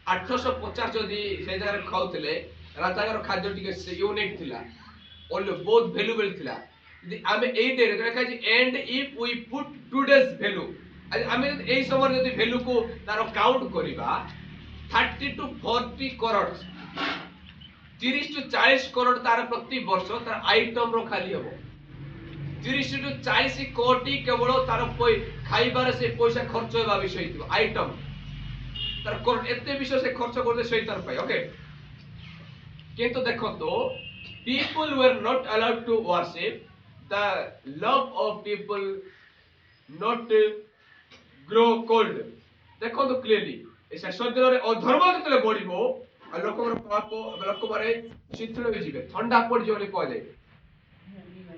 850 जदी से जगह खाउथिले राजागर खाद्य टिके यूनिक थिला ओल बहुत वैल्यूएबल थिला यदि आमे एई डे रे देखा जी and if we put today's value आज आमे एई समय जदी वैल्यू को तारो काउंट करिबा 30 to 40 करोड़ 30 टू 40 करोड़ तार प्रति वर्ष तार आइटम रो खाली हबो 30 टू 40 कोटी केवल तार खाइबार से पैसा खर्च होबा विषय दिबो आइटम तार करोड़ एते विषय से खर्च करते शैतान पाई ओके किंतु देखो तो people were not allowed to worship the love of people not grow cold देखो तो क्लियरली ऐसा शब्द रे अधर्म जतले बढ़िबो आ लोकमर पाप लोक मारे शिथिल होई जिवे ठंडा पड़ जोली को जाय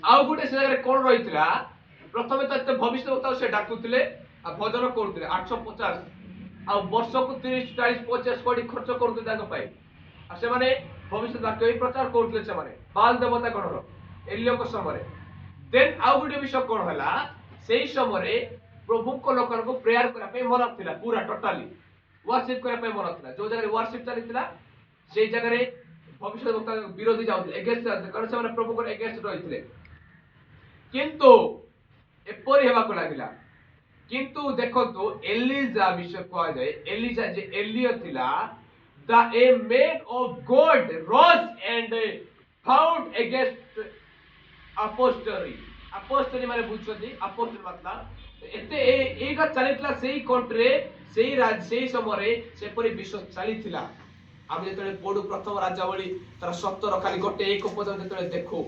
आउ गुटे से जगह कोन रहितला प्रथमे तो एते भविष्य बता से डाकुतले आ भजन करतले 850 आ वर्ष को 30 40 50 कोटी खर्च करते ताको पाई आ से माने भविष्य वाक्य प्रचार करतले से माने बाल देवता गणर एलियो को समय देन आउ गुटे विषय कोन हला सेही समय प्रभु को लोकन को प्रेयर करा पे मन थिला पूरा टोटली वर्शिप करा पे मन थिला जो जगह वर्शिप चलितला सेही जगह रे भविष्य वक्ता विरोधी जाउतले एगेंस्ट कारण से माने प्रभु को एगेंस्ट रहितले किंतु एपरि हेबा को लागिला किंतु देखो तो एलिजा विषय को जाय एलिजा जे एलियो थिला the a man of God rose and found against apostles माने बुझछथि अपोस्टल मतलब एते एगा चलितला सेही कंट्री सेही राज सेही समय से परि विश्व चलितला आम जेतले पढु प्रथम राजावली तार 17 खाली गोटे एक पद जेतले देखो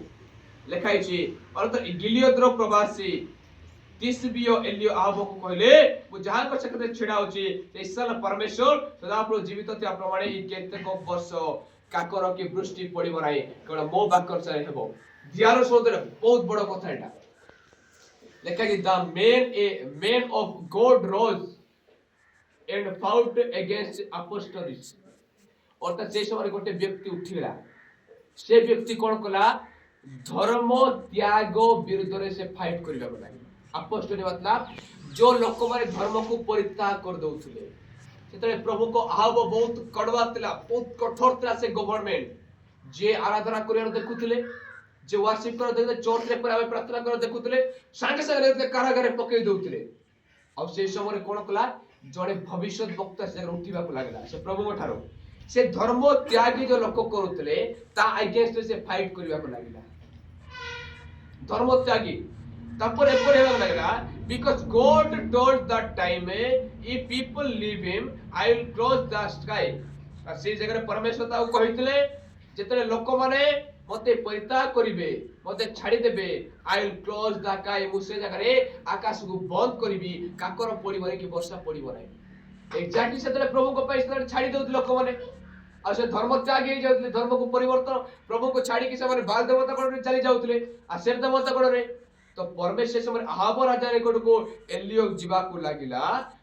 लेखाई छी और तो गिलियद रो प्रवासी तिसबियो एलियो आबो को कहले मु जहां को सकते छिडा होची ईश्वर परमेश्वर सदाप्रभु जीवित थिया प्रमाणे ई केतेक वर्ष काकर की वृष्टि पड़िबो नाही केवल मो बाकर से हेबो दियारो सोदर बहुत बड़ कथा एटा लेखा कि the man of God rose and fought against apostles अर्थात जे समय गोटे व्यक्ति उठिला से व्यक्ति कोन कला धर्म त्याग विरुद्ध रे से फाइट करबा को लागि अपोस्टली मतलब जो लोक मारे धर्म को परित्याग कर दउथिले सेतरे प्रभु को आव बहुत कड़वा तिला बहुत कठोर तिला से गवर्नमेंट जे आराधना करियो देखुथिले जे वर्शिप कर देखते चर्च रे पर आवे प्रार्थना कर देखुथिले संगे संगे रे कारागारे पकई दउथिले अब से समय कोन कला जड़े भविष्य वक्ता से उठिबा को लागला से प्रभु ठारो से धर्म त्यागी जो लोक करूथिले ता अगेंस्ट से फाइट करबा को लागला धर्म त्यागी तपर एपर हेबा लागला because God told that time if people leave him I will close the sky से जगह परमेश्वर ताऊ कहितले जेतले लोक माने मते परित्याग करिवे मते छाडी देबे आई विल क्लोज द स्काई मु से जगह रे आकाश को बंद करबी काकर पड़िबरे कि वर्षा पड़िबो नै एग्जैक्टली सेतले प्रभु को पैसा छाडी देउत लोक माने आ से धर्म त्यागी हे जाउतले धर्म को परिवर्तन प्रभु को छाडी कि से माने बाल देवता कोड चली जाउतले आ शेर देवता कोड रे तो परमेश्वर समय आहाब राजा रे कोड को एलियो जीवा को लागिला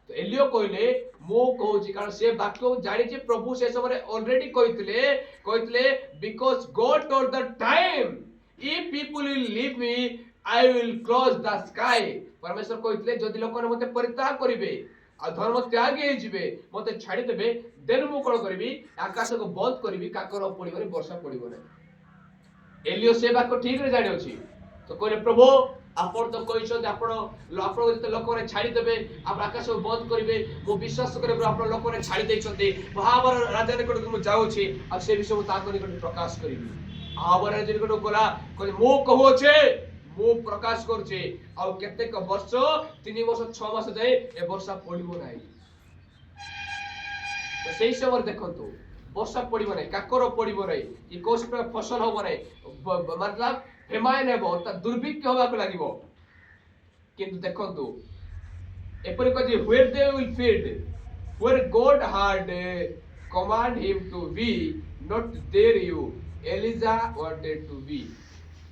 तो एलियो कहले मो कहूची कारण से वाक्य जानि जे प्रभु से समय ऑलरेडी कहितले because God told the time if people will leave me I will close the sky परमेश्वर कहितले जदि लोक मते परित्याग करिवे आ धर्म त्यागी हे जिवे मते छाडी देबे देन मु कोन करबी आकाश को बंद करबी काकर पड़िबरे वर्षा पड़िबो नै एलियो से वाक्य ठीक रे जानि अछि तो कहले प्रभु आपण तो कहिसों आपण आपण जते लोक रे छाडी देबे आप आकाश को बंद करिवे मो विश्वास करे आपण लोक रे छाडी दैछन्ते महावर राजा रे कोड मु जाउछि आ से विषय ता कोनी कोड प्रकाश करिवि महावर राजा रे कोड कोला कहले मो कहू छे मो प्रकाश करछे आ केतेक वर्ष 3 वर्ष 6 मास जाय ए वर्षा पड़िबो नाही तो सेही समय देखंतु वर्षा पड़िबो नाही काकर पड़िबो नाही ई कोस प्रकार फसल होबो नाही मतलब फेमाइन हेबो त दुर्भिक्ष होबा को लागिबो किंतु देखंतु एपरि को जे where they will feed where God had command him to be not there you Elijah wanted to be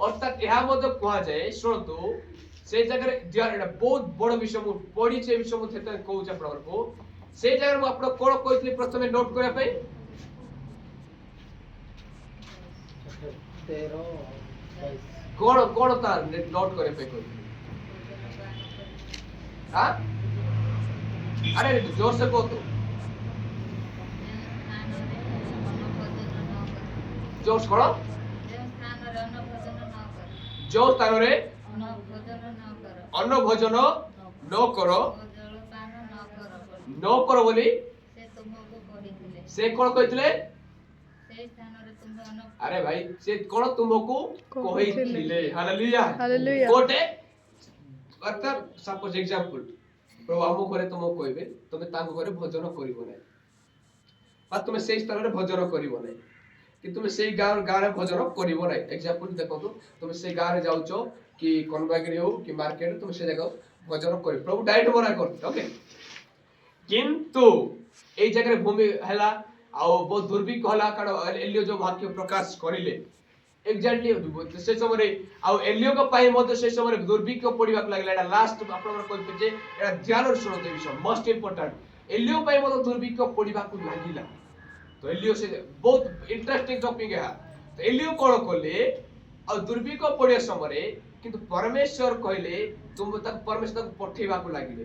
अर्थात यह मध्य कहा जाए शुणु से जगह बहुत बड़ विषय मु पढ़ी से विषय मु कहूँ आप को से जगह मु आप कौन कही प्रथम नोट करने कौन कौन तार नोट करने अरे जोर से कहो तो जोर कौन जो स्थान रे अन्न भोजन न करो बोली से कौन कहथिले अरे भाई से कोन तुमको कहिथिले हालेलुया हालेलुया। कोटे मतलब सपोज एग्जांपल प्रभु हमो घरे तुमको कहबे तुमे तांको घरे भोजन करिवो नै बा तुमे सेही स्तर रे भोजन करिवो नै कि तुमे सेही गाँव रे भोजन करिवो नै एग्जांपल देखो तुमे सेही गाँव रे जाउचो कि कनबागरी हो कि मार्केट तुमे से जगह भोजन करि प्रभु डाइट मना करते ओके किंतु ए जगह भूमि हला आ बहुत दुर्भिक्ष हला कारण एलियो जो वाक्य प्रकाश करिले एग्जैक्टली से समय आ एलियो को पाई मते से समय दुर्भिक्ष पडिबाक लागला एटा लास्ट आपन कहबे जे एटा ध्यान सुनते विषय मोस्ट इंपोर्टेंट एलियो पाई मते दुर्भिक्ष पडिबाक लागिला तो एलियो से बहुत इंटरेस्टिंग टॉपिक है तो एलियो कोन करले आ दुर्भिक्ष पडिया समय किंतु परमेश्वर कहले तुम तक परमेश्वर तक पठेबाक लागिले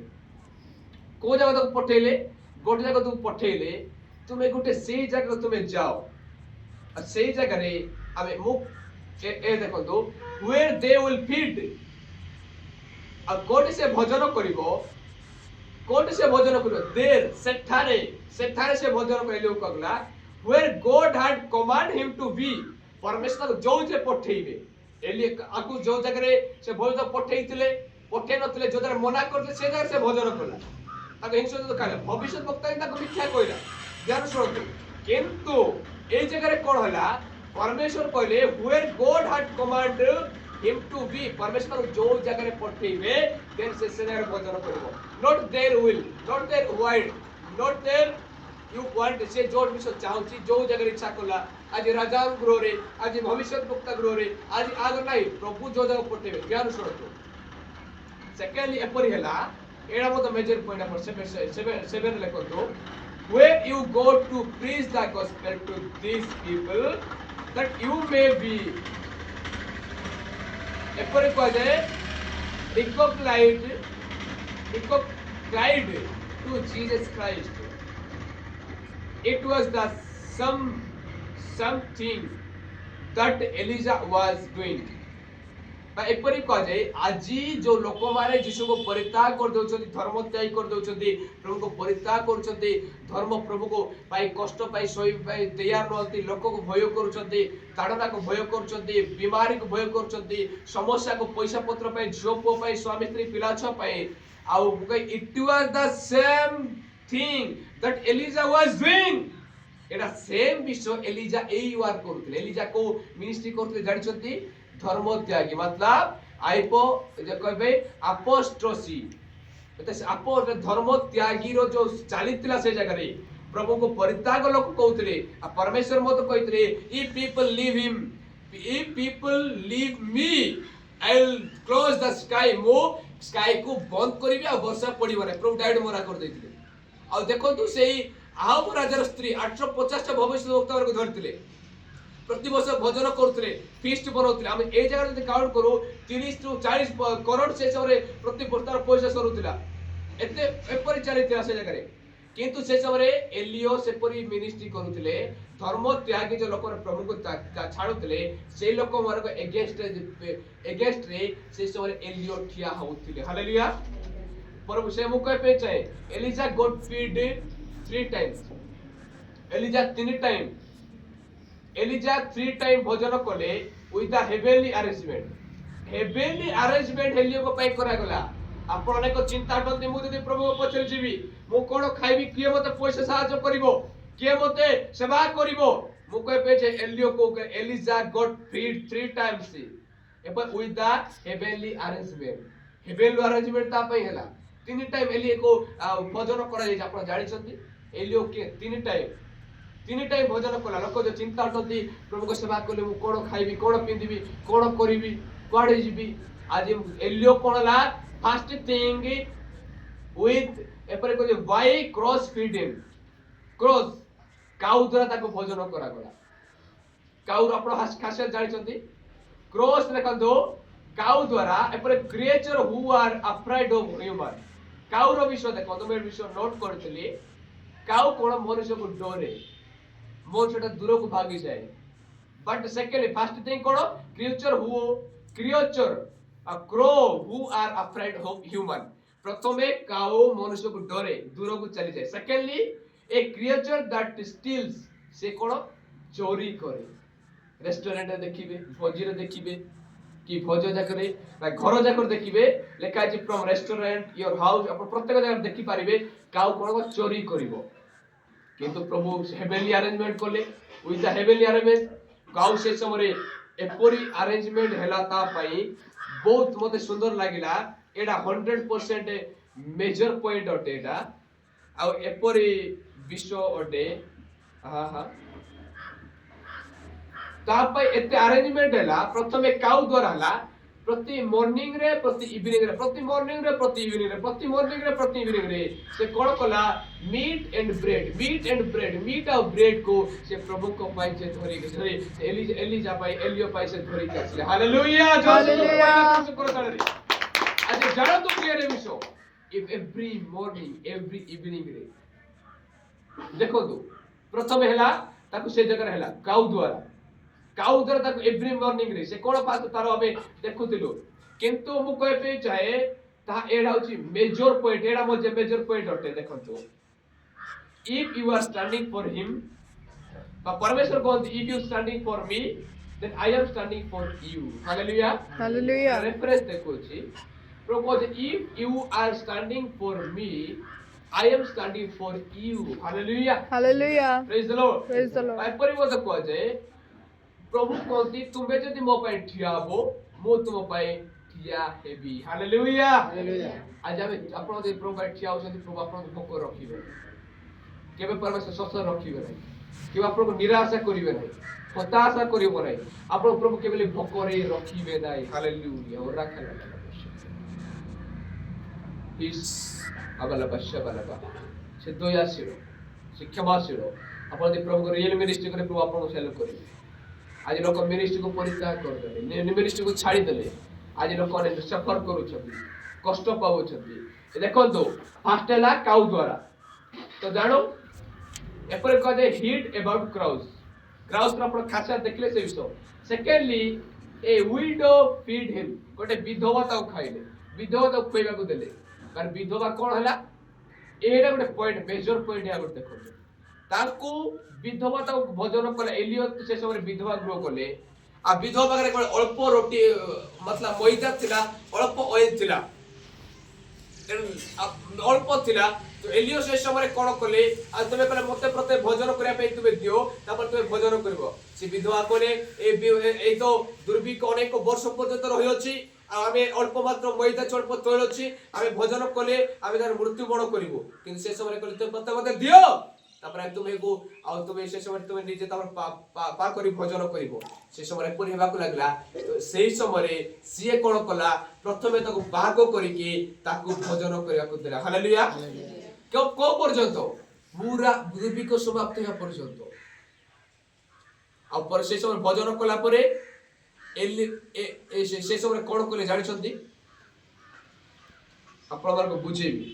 को जगह तक पठेले गोटे जगह तक पठेले तुमे गोटे से जगह तुमे जाओ और से जगह रे आमे मुख ए देखो तो where they will feed और कोटे से भोजन करिवो कोटे से भोजन करिवो देर सेठारे से भोजन कइले कगला where God had command him to be परमेश्वर जो जे पठेइबे एली आकु जो जगह रे से भोजन पठेइतिले पठे नतिले जो जगह मना करले से जगह से भोजन करला ताको हिंसो तो कहले भविष्य वक्ता ताको मिथ्या कइला ध्यान सुनतु किंतु ए जगह रे कोन होला परमेश्वर कहले where God had commanded him to be परमेश्वर जो जगह रे पठेइबे देन से जगह रे भोजन करबो not their will not their word not their you want से जो विषय चाहूची जो जगह इच्छा कला आज राजा गृह रे आज भविष्य वक्ता गृह रे आज आग नाही प्रभु जो जगह पठेइबे ध्यान सुनतु सेकेंडली एपरि हला एडा मत मेजर पॉइंट नंबर 7 लेखतो where you go to preach the gospel to these people that you may be एपरि को जाय reconciled to Jesus Christ it was the something that Elijah was doing एपरी कह जाए आज जो लोक माने यीशु को परित्याग कर दउछथि धर्म त्याग कर दउछथि प्रभु को परित्याग करछथि धर्म प्रभु को पाई कष्ट पाई सोई पाई तैयार रहथि लोक को भय करछथि ताड़ना को भय करछथि बीमारी को भय करछथि समस्या को पैसा पत्र पाई झोपो पाई स्वामी स्त्री पिला छ पाई आउ it was the same thing that Elijah was doing एटा सेम विषय एलिजा एई वार करथि एलिजा को मिनिस्ट्री करथि जानिछथि धर्म त्यागी मतलब आइपो जे कहबे अपोस्टोसी आपो धर्म त्यागी रो जो चालितला से जगह रे प्रभु को परित्याग लोक कहउतले आ परमेश्वर मत कहितले if people leave me I will close the sky मो स्काई को बंद करबी आ वर्षा पड़िबो नै प्रभु डाइट मना कर दैतिले आ देखंतु सेही आहाब राजार स्त्री 850 टा भविष्य वक्ता को धरतिले प्रति वर्ष भोजन करथले फीस्ट बनौथले हम ए जगह जदि काउंट करू 30 टू 40 करोड़ से समय प्रति वर्ष पैसा सरुथला एते एपरि चलितला से जगह रे किंतु से समय एलियो से परि मिनिस्ट्री करूथले धर्म त्यागी जो लोक प्रभु को छाडुथले से लोक मार को एगेंस्ट रे से समय एलियो ठिया होउथले हालेलुया प्रभु से मु कह पे चाहे Elijah got feed 3 times Elijah 3 time Elijah 3 time भोजन कले विथ द हेवेनली अरेंजमेंट हेलियो को पाई करा गला आपण अनेक चिंता करते मु जदी प्रभु पछर जीवी मु कोन खाइबी किए मते पैसा सहायता करिवो किए मते सेवा करिवो मु कह पे जे एलियो को एलिजा गॉट फीड 3 टाइम्स एपर विथ द हेवेनली अरेंजमेंट ता पई हला 3 टाइम एलियो को भोजन करा जाय आपण जानि छथि एलियो के 3 टाइम भोजन कला लोक जो चिंता करती प्रभु को सेवा कले मु कोन खाइबी कोन पिंदिबी कोन करिबी कोडे जीबी आज एलियो कोनला फर्स्ट थिंग विथ एपर को वाई क्रॉस फीडिंग क्रॉस काउ द्वारा ताको भोजन करा गला काउ आपण खासियत जानि छथि क्रॉस देखंतो काउ द्वारा एपर creature who are afraid of human cow रो विषय देखो तो मैं विषय नोट करतली काउ कोन मनुष्य को डरे मोछटा दूर को भागी जाए बट सेकेंडली फर्स्ट थिंग कोन creature a crow who are afraid of human प्रथमे काओ मनुष्य को डरे दूर को चली जाए secondly a creature that steals से कोन चोरी करे रेस्टोरेंट देखिबे भोजी रे देखिबे कि भोज जाकरे बा घर जाकर देखिबे लेखा अछि फ्रॉम रेस्टोरेंट योर हाउस अपन प्रत्येक जगह देखि पारिबे काउ कोन चोरी करिवो किंतु प्रभु हेवेनली अरेंजमेंट कले with the heavenly arrangement cow से समय एपरी अरेंजमेंट हैला ता पई बहुत मते सुंदर लागिला एडा 100% मेजर पॉइंट अटे एडा आ एपरी विश्व अटे हा हा तापय एते अरेंजमेंट हैला प्रथमे काउ द्वारा हला प्रति मॉर्निंग रे प्रति इवनिंग रे प्रति मॉर्निंग रे प्रति इवनिंग रे प्रति मॉर्निंग रे प्रति इवनिंग रे से कोन कला मीट एंड ब्रेड मीट और ब्रेड को से प्रभु को पाई से धरी के धरी एलिजा पाई एलियो पाई से धरी के आछले हालेलुया हालेलुया आज जानो तो प्रिय रे विषो if every morning every evening रे देखो तो प्रथमे हला ताकू से जगह हला काउ द्वारा तक एवरी मॉर्निंग रे से कोन पास तारो हमें देखुतिलो किंतु मु कहे पे चाहे ता एडा होची मेजर पॉइंट एडा मजे मेजर पॉइंट होते देखंतो if you are standing for him परमेश्वर कहत if you standing for me then I am standing for you hallelujah hallelujah reference देखो छी प्रो कहत if you are standing for me I am standing for you. Hallelujah. Hallelujah. Praise the Lord. Praise the Lord. By परिवर्तन को जाए प्रभु कहती तुम्हें जदि मो पाए ठिया हो मो तुम पाए ठिया हेबी हालेलुया हालेलुया आज हम आपण दे प्रभु पाए ठिया होଛନ୍ତି प्रभु आपण भोक रखिबे केबे परमेश्वर ससर रखिबे नहीं केबे आपण को निराशा करिवे नहीं हताशा करिवो नहीं आपण प्रभु केबे भोक रे रखिबे नहीं हालेलुया और राखला इस अबला बशबला से दोयासिरो शिक्षावासिरो आपण दे प्रभु को रियल मिनिस्ट्री करे प्रभु आपण को सेल करिवे आज लोक मिनिस्ट्री को परित्याग कर देले मिनिस्ट्री को छाड़ी देले आज लोक ने सफर करू छथि कष्ट पाउ छथि देखो तो फर्स्ट ला काउ द्वारा तो जानो एपर कहे हीट अबाउट क्राउस रा पर खासा देखले से विषय सेकेंडली ए विडो फीड हिम गोटे विधवा ताऊ खाइले विधवा ताऊ खइबा को देले पर विधवा कोन हला एडा गोटे पॉइंट मेजर पॉइंट या गोटे देखो ताकू विधवा ताऊ भोजन कले एलियो से समय विधवा ग्रो कले आ विधवा बगरे कोन अल्प रोटी मतलब मैदा थिला अल्प ऑयल थिला अल्प थिला तो एलियो से समय कोन कले आ तमे कहले मते प्रते भोजन करिया पे तुमे दियो तापर तुमे भोजन करबो से विधवा कोने ए तो दुर्भिक्ष अनेक वर्ष पर्यंत रहि अछि आ हमें अल्प मात्र मैदा चल्प तैल अछि हमें भोजन कले हमें तार मृत्यु बण करबो किंतु से समय कहले तुमे मते दियो तापर तुमे को आ तुमे से समय तुमे निजे तापर पा करी भोजन करिवो से समय पर हेबा को लागला सेही समय सिए कोन कला प्रथमे ताको भाग करिके ताको भोजन करिया को देला हालेलुया को पर्यंत पूरा दुर्भिक्ष समाप्त हेबा पर्यंत आ पर से समय भोजन कला परे से समय कोन कले जानि छथि आपण मार को बुझेबी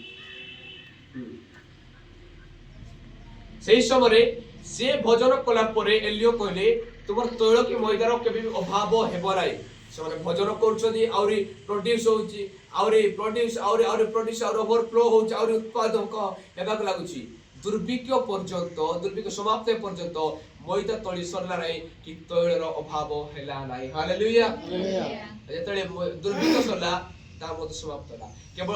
सेही समय से भोजन कला परे एलियो कहले तुमर तैल कि मैदार केबे अभाव हेबो नाही से भोजन करछथि आउरी प्रोड्यूस होउची आउरी प्रोड्यूस और ओवरफ्लो होउची आउरी उत्पादक हेबा को लागुची दुर्भिक्ष समाप्त पर्यंत मैदा तळी सरला नाही कि तैलर अभाव हेला नाही हालेलुया जेतले दुर्भिक्ष सरला ता मत समाप्त होला केवल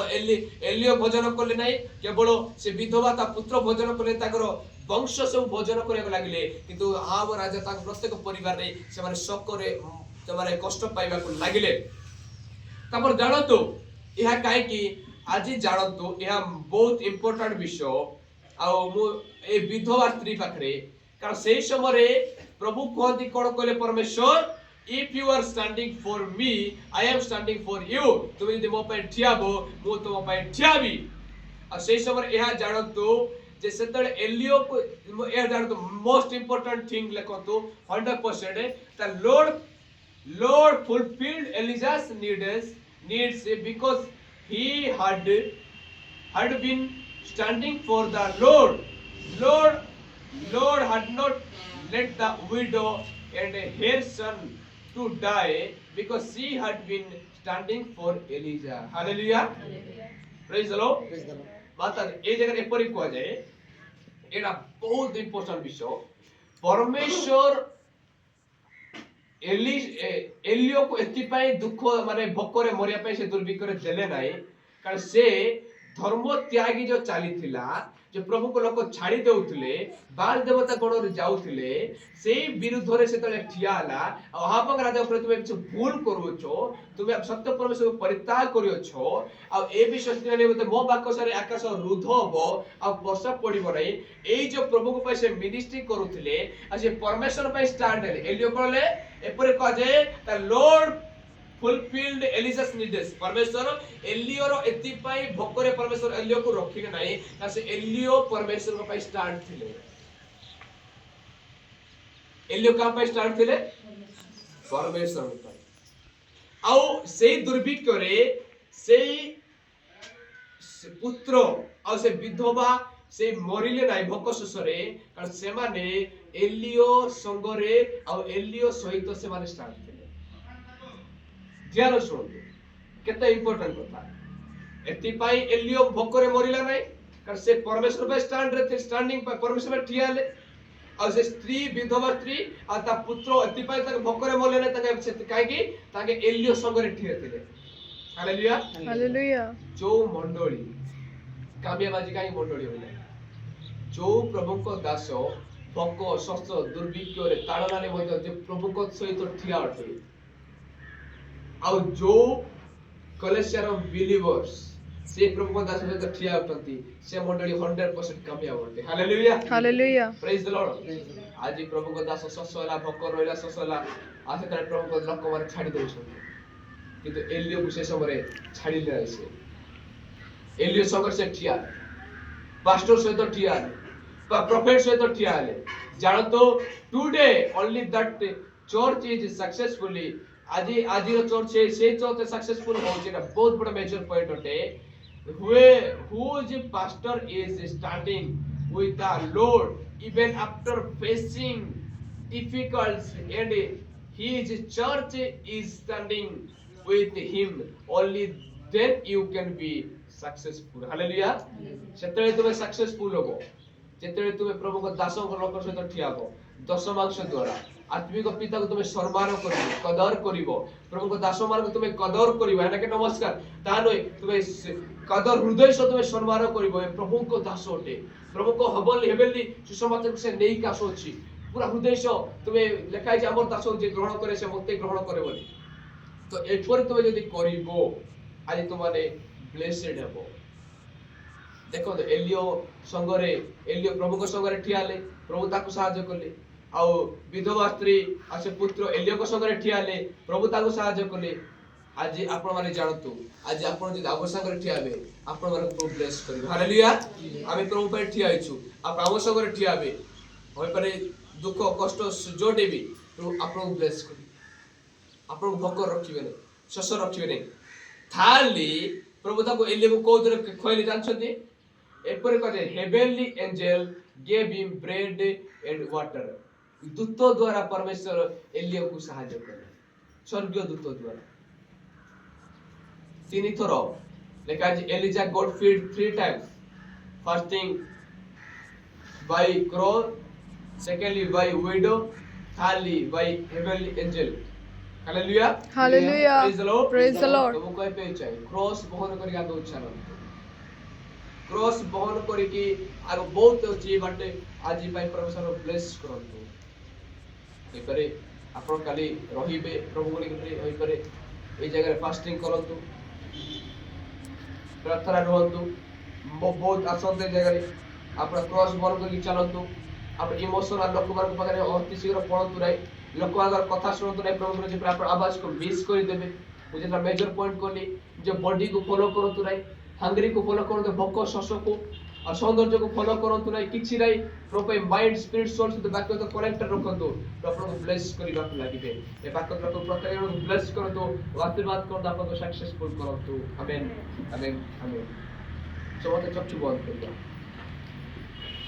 एलियो भोजन करले नाही केवल से विधवा ता पुत्र भोजन करले ताकर वंश सब भोजन करे लागिले किंतु आव राजा ता प्रत्येक परिवार रे से माने शक रे तमारे कष्ट पाइबा को लागिले तापर जानतो यहा काहे कि आज जानतो यहा बहुत इंपोर्टेंट विषय आ मु ए विधवा स्त्री पाखरे कारण सेही समय प्रभु कहती कोन कहले परमेश्वर if you are standing for me I am standing for you तुम यदि मो पे ठियाबो मो तुम पे ठियाबी आ सेही समय यहा जानतो जे सेतळे एलियो को ए जानतो मोस्ट इंपोर्टेंट थिंग लेखतो 100% the Lord fulfilled Elijah's needs because he had been standing for the Lord. Lord had not let the widow and her son to die because she had been standing for Elijah. Hallelujah. Praise the Lord. माता ए जगह एपरि को जाए एटा बहुत important विषय परमेश्वर ଏଲିଓ କୁ ଏଥିପାଇଁ ଦୁଃଖ ମାନେ ଭୋକରେ ମରିବା ପାଇଁ ସେ ଦୁର୍ଭିକ୍ଷରେ ଦେଲେ ନାହିଁ, କାରଣ ସେ ଧର୍ମ ତ୍ୟାଗୀ ଯୋଉ ଚାଲିଥିଲା, ଯେ ପ୍ରଭୁଙ୍କ ଲୋକ ଛାଡି ଦେଉଥିଲେ, ବାଲ ଦେବତା ଗଣରେ ଯାଉଥିଲେ, ସେଇ ବିରୁଦ୍ଧରେ ସେତେବେଳେ ଠିଆ ହେଲା। ଆଉ ଆହାବଙ୍କ ରାଜା ଉପରେ ତୁମେ କିଛି ଭୁଲ କରୁଛ, ତୁମେ ସତ୍ୟ ପରମେଶ୍ୱରକୁ ପରିତ୍ୟାଗ କରୁଛ, ଆଉ ଏ ବିଶ୍ୱାସ ମୋ ବାକ୍ୟରେ ଆକାଶ ରୁଦ୍ଧ ହବ ଆଉ ବର୍ଷା ପଡିବ ନାହିଁ, ଏଇ ଯୋଉ ପ୍ରଭୁଙ୍କ ପାଇଁ ସେ ମିନିଷ୍ଟ୍ରି କରୁଥିଲେ ଆଉ ସେ ପରମେଶ୍ୱର ପାଇଁ ଷ୍ଟାଣ୍ଡ ହେଲେ। ଏଲିଓ କହିଲେ ଏପରି କୁହାଯାଏ ତା ଲର୍ଡ fulfilled Elijah's needs। परमेश्वर एलियो रो एतिपाई भोकरे परमेश्वर एलियो को रखिके नाही, ना से एलियो परमेश्वर को पाई स्टार्ट थिले। एलियो का पाई स्टार्ट थिले परमेश्वर को पाई। आउ से दुर्भिक्ष रे से पुत्र आउ से विधवा से मरिले नाही भोक शोषरे, कारण से माने एलियो संगरे आउ एलियो सहित से माने स्टार्ट थिले। ध्यान शुणु केते इंपोर्टेंट कथा। एतिपाई एलियो भोकरे मरिला नाही, कारण से परमेश्वर पे स्टैंड रे स्टैंडिंग पे परमेश्वर पे ठिया ले। और से स्त्री विधवा स्त्री आ ता पुत्र एतिपाई तक भोकरे मरले नाही, तके से काहे की ताके एलियो संगरे ठिया थिले। Hallelujah hallelujah. जो मंडली कामियाबाजी काई मंडली होले, जो प्रभु को दास भोक शस्त्र दुर्भिक्ष रे ताड़नारे मध्ये जे प्रभु को सहित ठिया अटे, ଆଉ ଯୋଉ କଲେସିଆର ବିଲିଭର୍ସ ସେ ପ୍ରଭୁଙ୍କ ଦାସ ସହିତ ଠିଆ ଉଠନ୍ତି, ସେ ମଣ୍ଡଳୀ 100% କାମିୟାବ ଅଟେ। Hallelujah hallelujah. ପ୍ରେଜ ଦ ଲର୍ଡ। ଆଜି ପ୍ରଭୁଙ୍କ ଦାସ ଶୋଷ ହେଲା, ଭୋକ ରହିଲା, ଶୋଷ ହେଲା, ଆସେ ତାରେ ପ୍ରଭୁଙ୍କ ଲୋକମାନେ ଛାଡି ଦଉଛନ୍ତି, କିନ୍ତୁ ଏଲିଓକୁ ସେ ସମୟରେ ଛାଡିଲେ ନାହିଁ। ସେ ଏଲିଓ ସଙ୍ଗରେ ସେ ଠିଆ ହେଲେ, ପାଷ୍ଟର ସହିତ ଠିଆ ହେଲେ, ପ୍ରଫେଟ ସହିତ ଠିଆ ହେଲେ। ଜାଣନ୍ତୁ today only that church is successfully আজি আজির চর্চ সেই চর্চ सक्सेसफुल होचे ना बहुत बड़ा मेजर पॉइंट होते, whose pastor is standing with the Lord even after facing difficulties, and his church is standing with him, only then you can be successful। Hallelujah. सेतले तुमे successful होबो जेतले तुमे प्रभु को दासों को लोक सहित ठिया हो, दशमांश द्वारा आत्मिक पिता को तुमे सम्मान करिवो, कदर करिवो, प्रभु को दास मान को तुमे कदर करिवो, एना के नमस्कार ता नय तुमे कदर हृदय से तुमे सम्मान करिवो। प्रभु को दास होते, प्रभु को हेबेली सुसमाचार से नेई कासो अछि, पूरा हृदय से तुमे लेखाय जे हमर दास जे ग्रहण करे से मते ग्रहण करे बोली। तो एपर तुमे जदी करिवो आज तुमाने ब्लेसेड हेबो। देखो एलियो संगरे एलियो प्रभु को संगरे ठियाले, प्रभु ताको सहायता करले, आउ विधवा स्त्री आ से पुत्र एलियो को संगरे ठियाले, प्रभु ताको सहायता करले। आज आपण माने जानतु, आज आपण जे आवर संगरे ठियाबे आपण माने प्रभु ब्लेस करिवो। हालेलुया। आमे प्रभु पर ठिया आइछु, आप आवर संगरे ठियाबे होय पारे दुख कष्ट जोटे भी प्रभु आपण ब्लेस करि, आपण भोक रखिबे नै, शस रखिबे नै। थाली प्रभु ताको एलियो को कोदरे खइले जानछथि, एपर कहे heavenly angel gave him bread and water. दूत द्वारा परमेश्वर एलियो को सहायता करे, स्वर्गीय दूत द्वारा। तीन थर लेखा Elijah got feed 3 times, fasting by crow, secondly by widow, thirdly by heavenly angel। Hallelujah hallelujah. Praise the Lord. Praise the Lord. तुमको कहे पे चाहिए क्रॉस बहन करी आगे उछालो, क्रॉस बहन करी कि आगो बहुत अछि बाटे आज पाई परमेश्वर ब्लेस करंतु। ए करे आपण काली रहिबे प्रभु को लेके होई करे ए जगह फास्टिंग करंतु, प्रार्थना रहंतु, बहुत आसंते जगह आपण क्रॉस बहन करी चलंतु। आप इमोशनल लोक मान पाखरे अति शीघ्र पड़तु नाही, लोक अगर कथा सुनतु नाही, प्रभु जे आपण आवाज को मिस कर देबे। मुझे ना मेजर पॉइंट कोली जो बॉडी को फॉलो करतु नाही, हंग्री को फॉलो करतु, भोक शस को और सौंदर्य को फॉलो करतु नाही, किछि नाही। प्रॉपर माइंड स्पिरिट सोल से बाक्य तो कनेक्ट रखंतु, प्रभु को ब्लेस करिबा लागिबे। ए बाक्य प्रभु प्रत्येक को ब्लेस करतु, आशीर्वाद करतु, आपको सक्सेसफुल करतु। आमेन आमेन आमेन। समस्त चक्षु बंद करिया।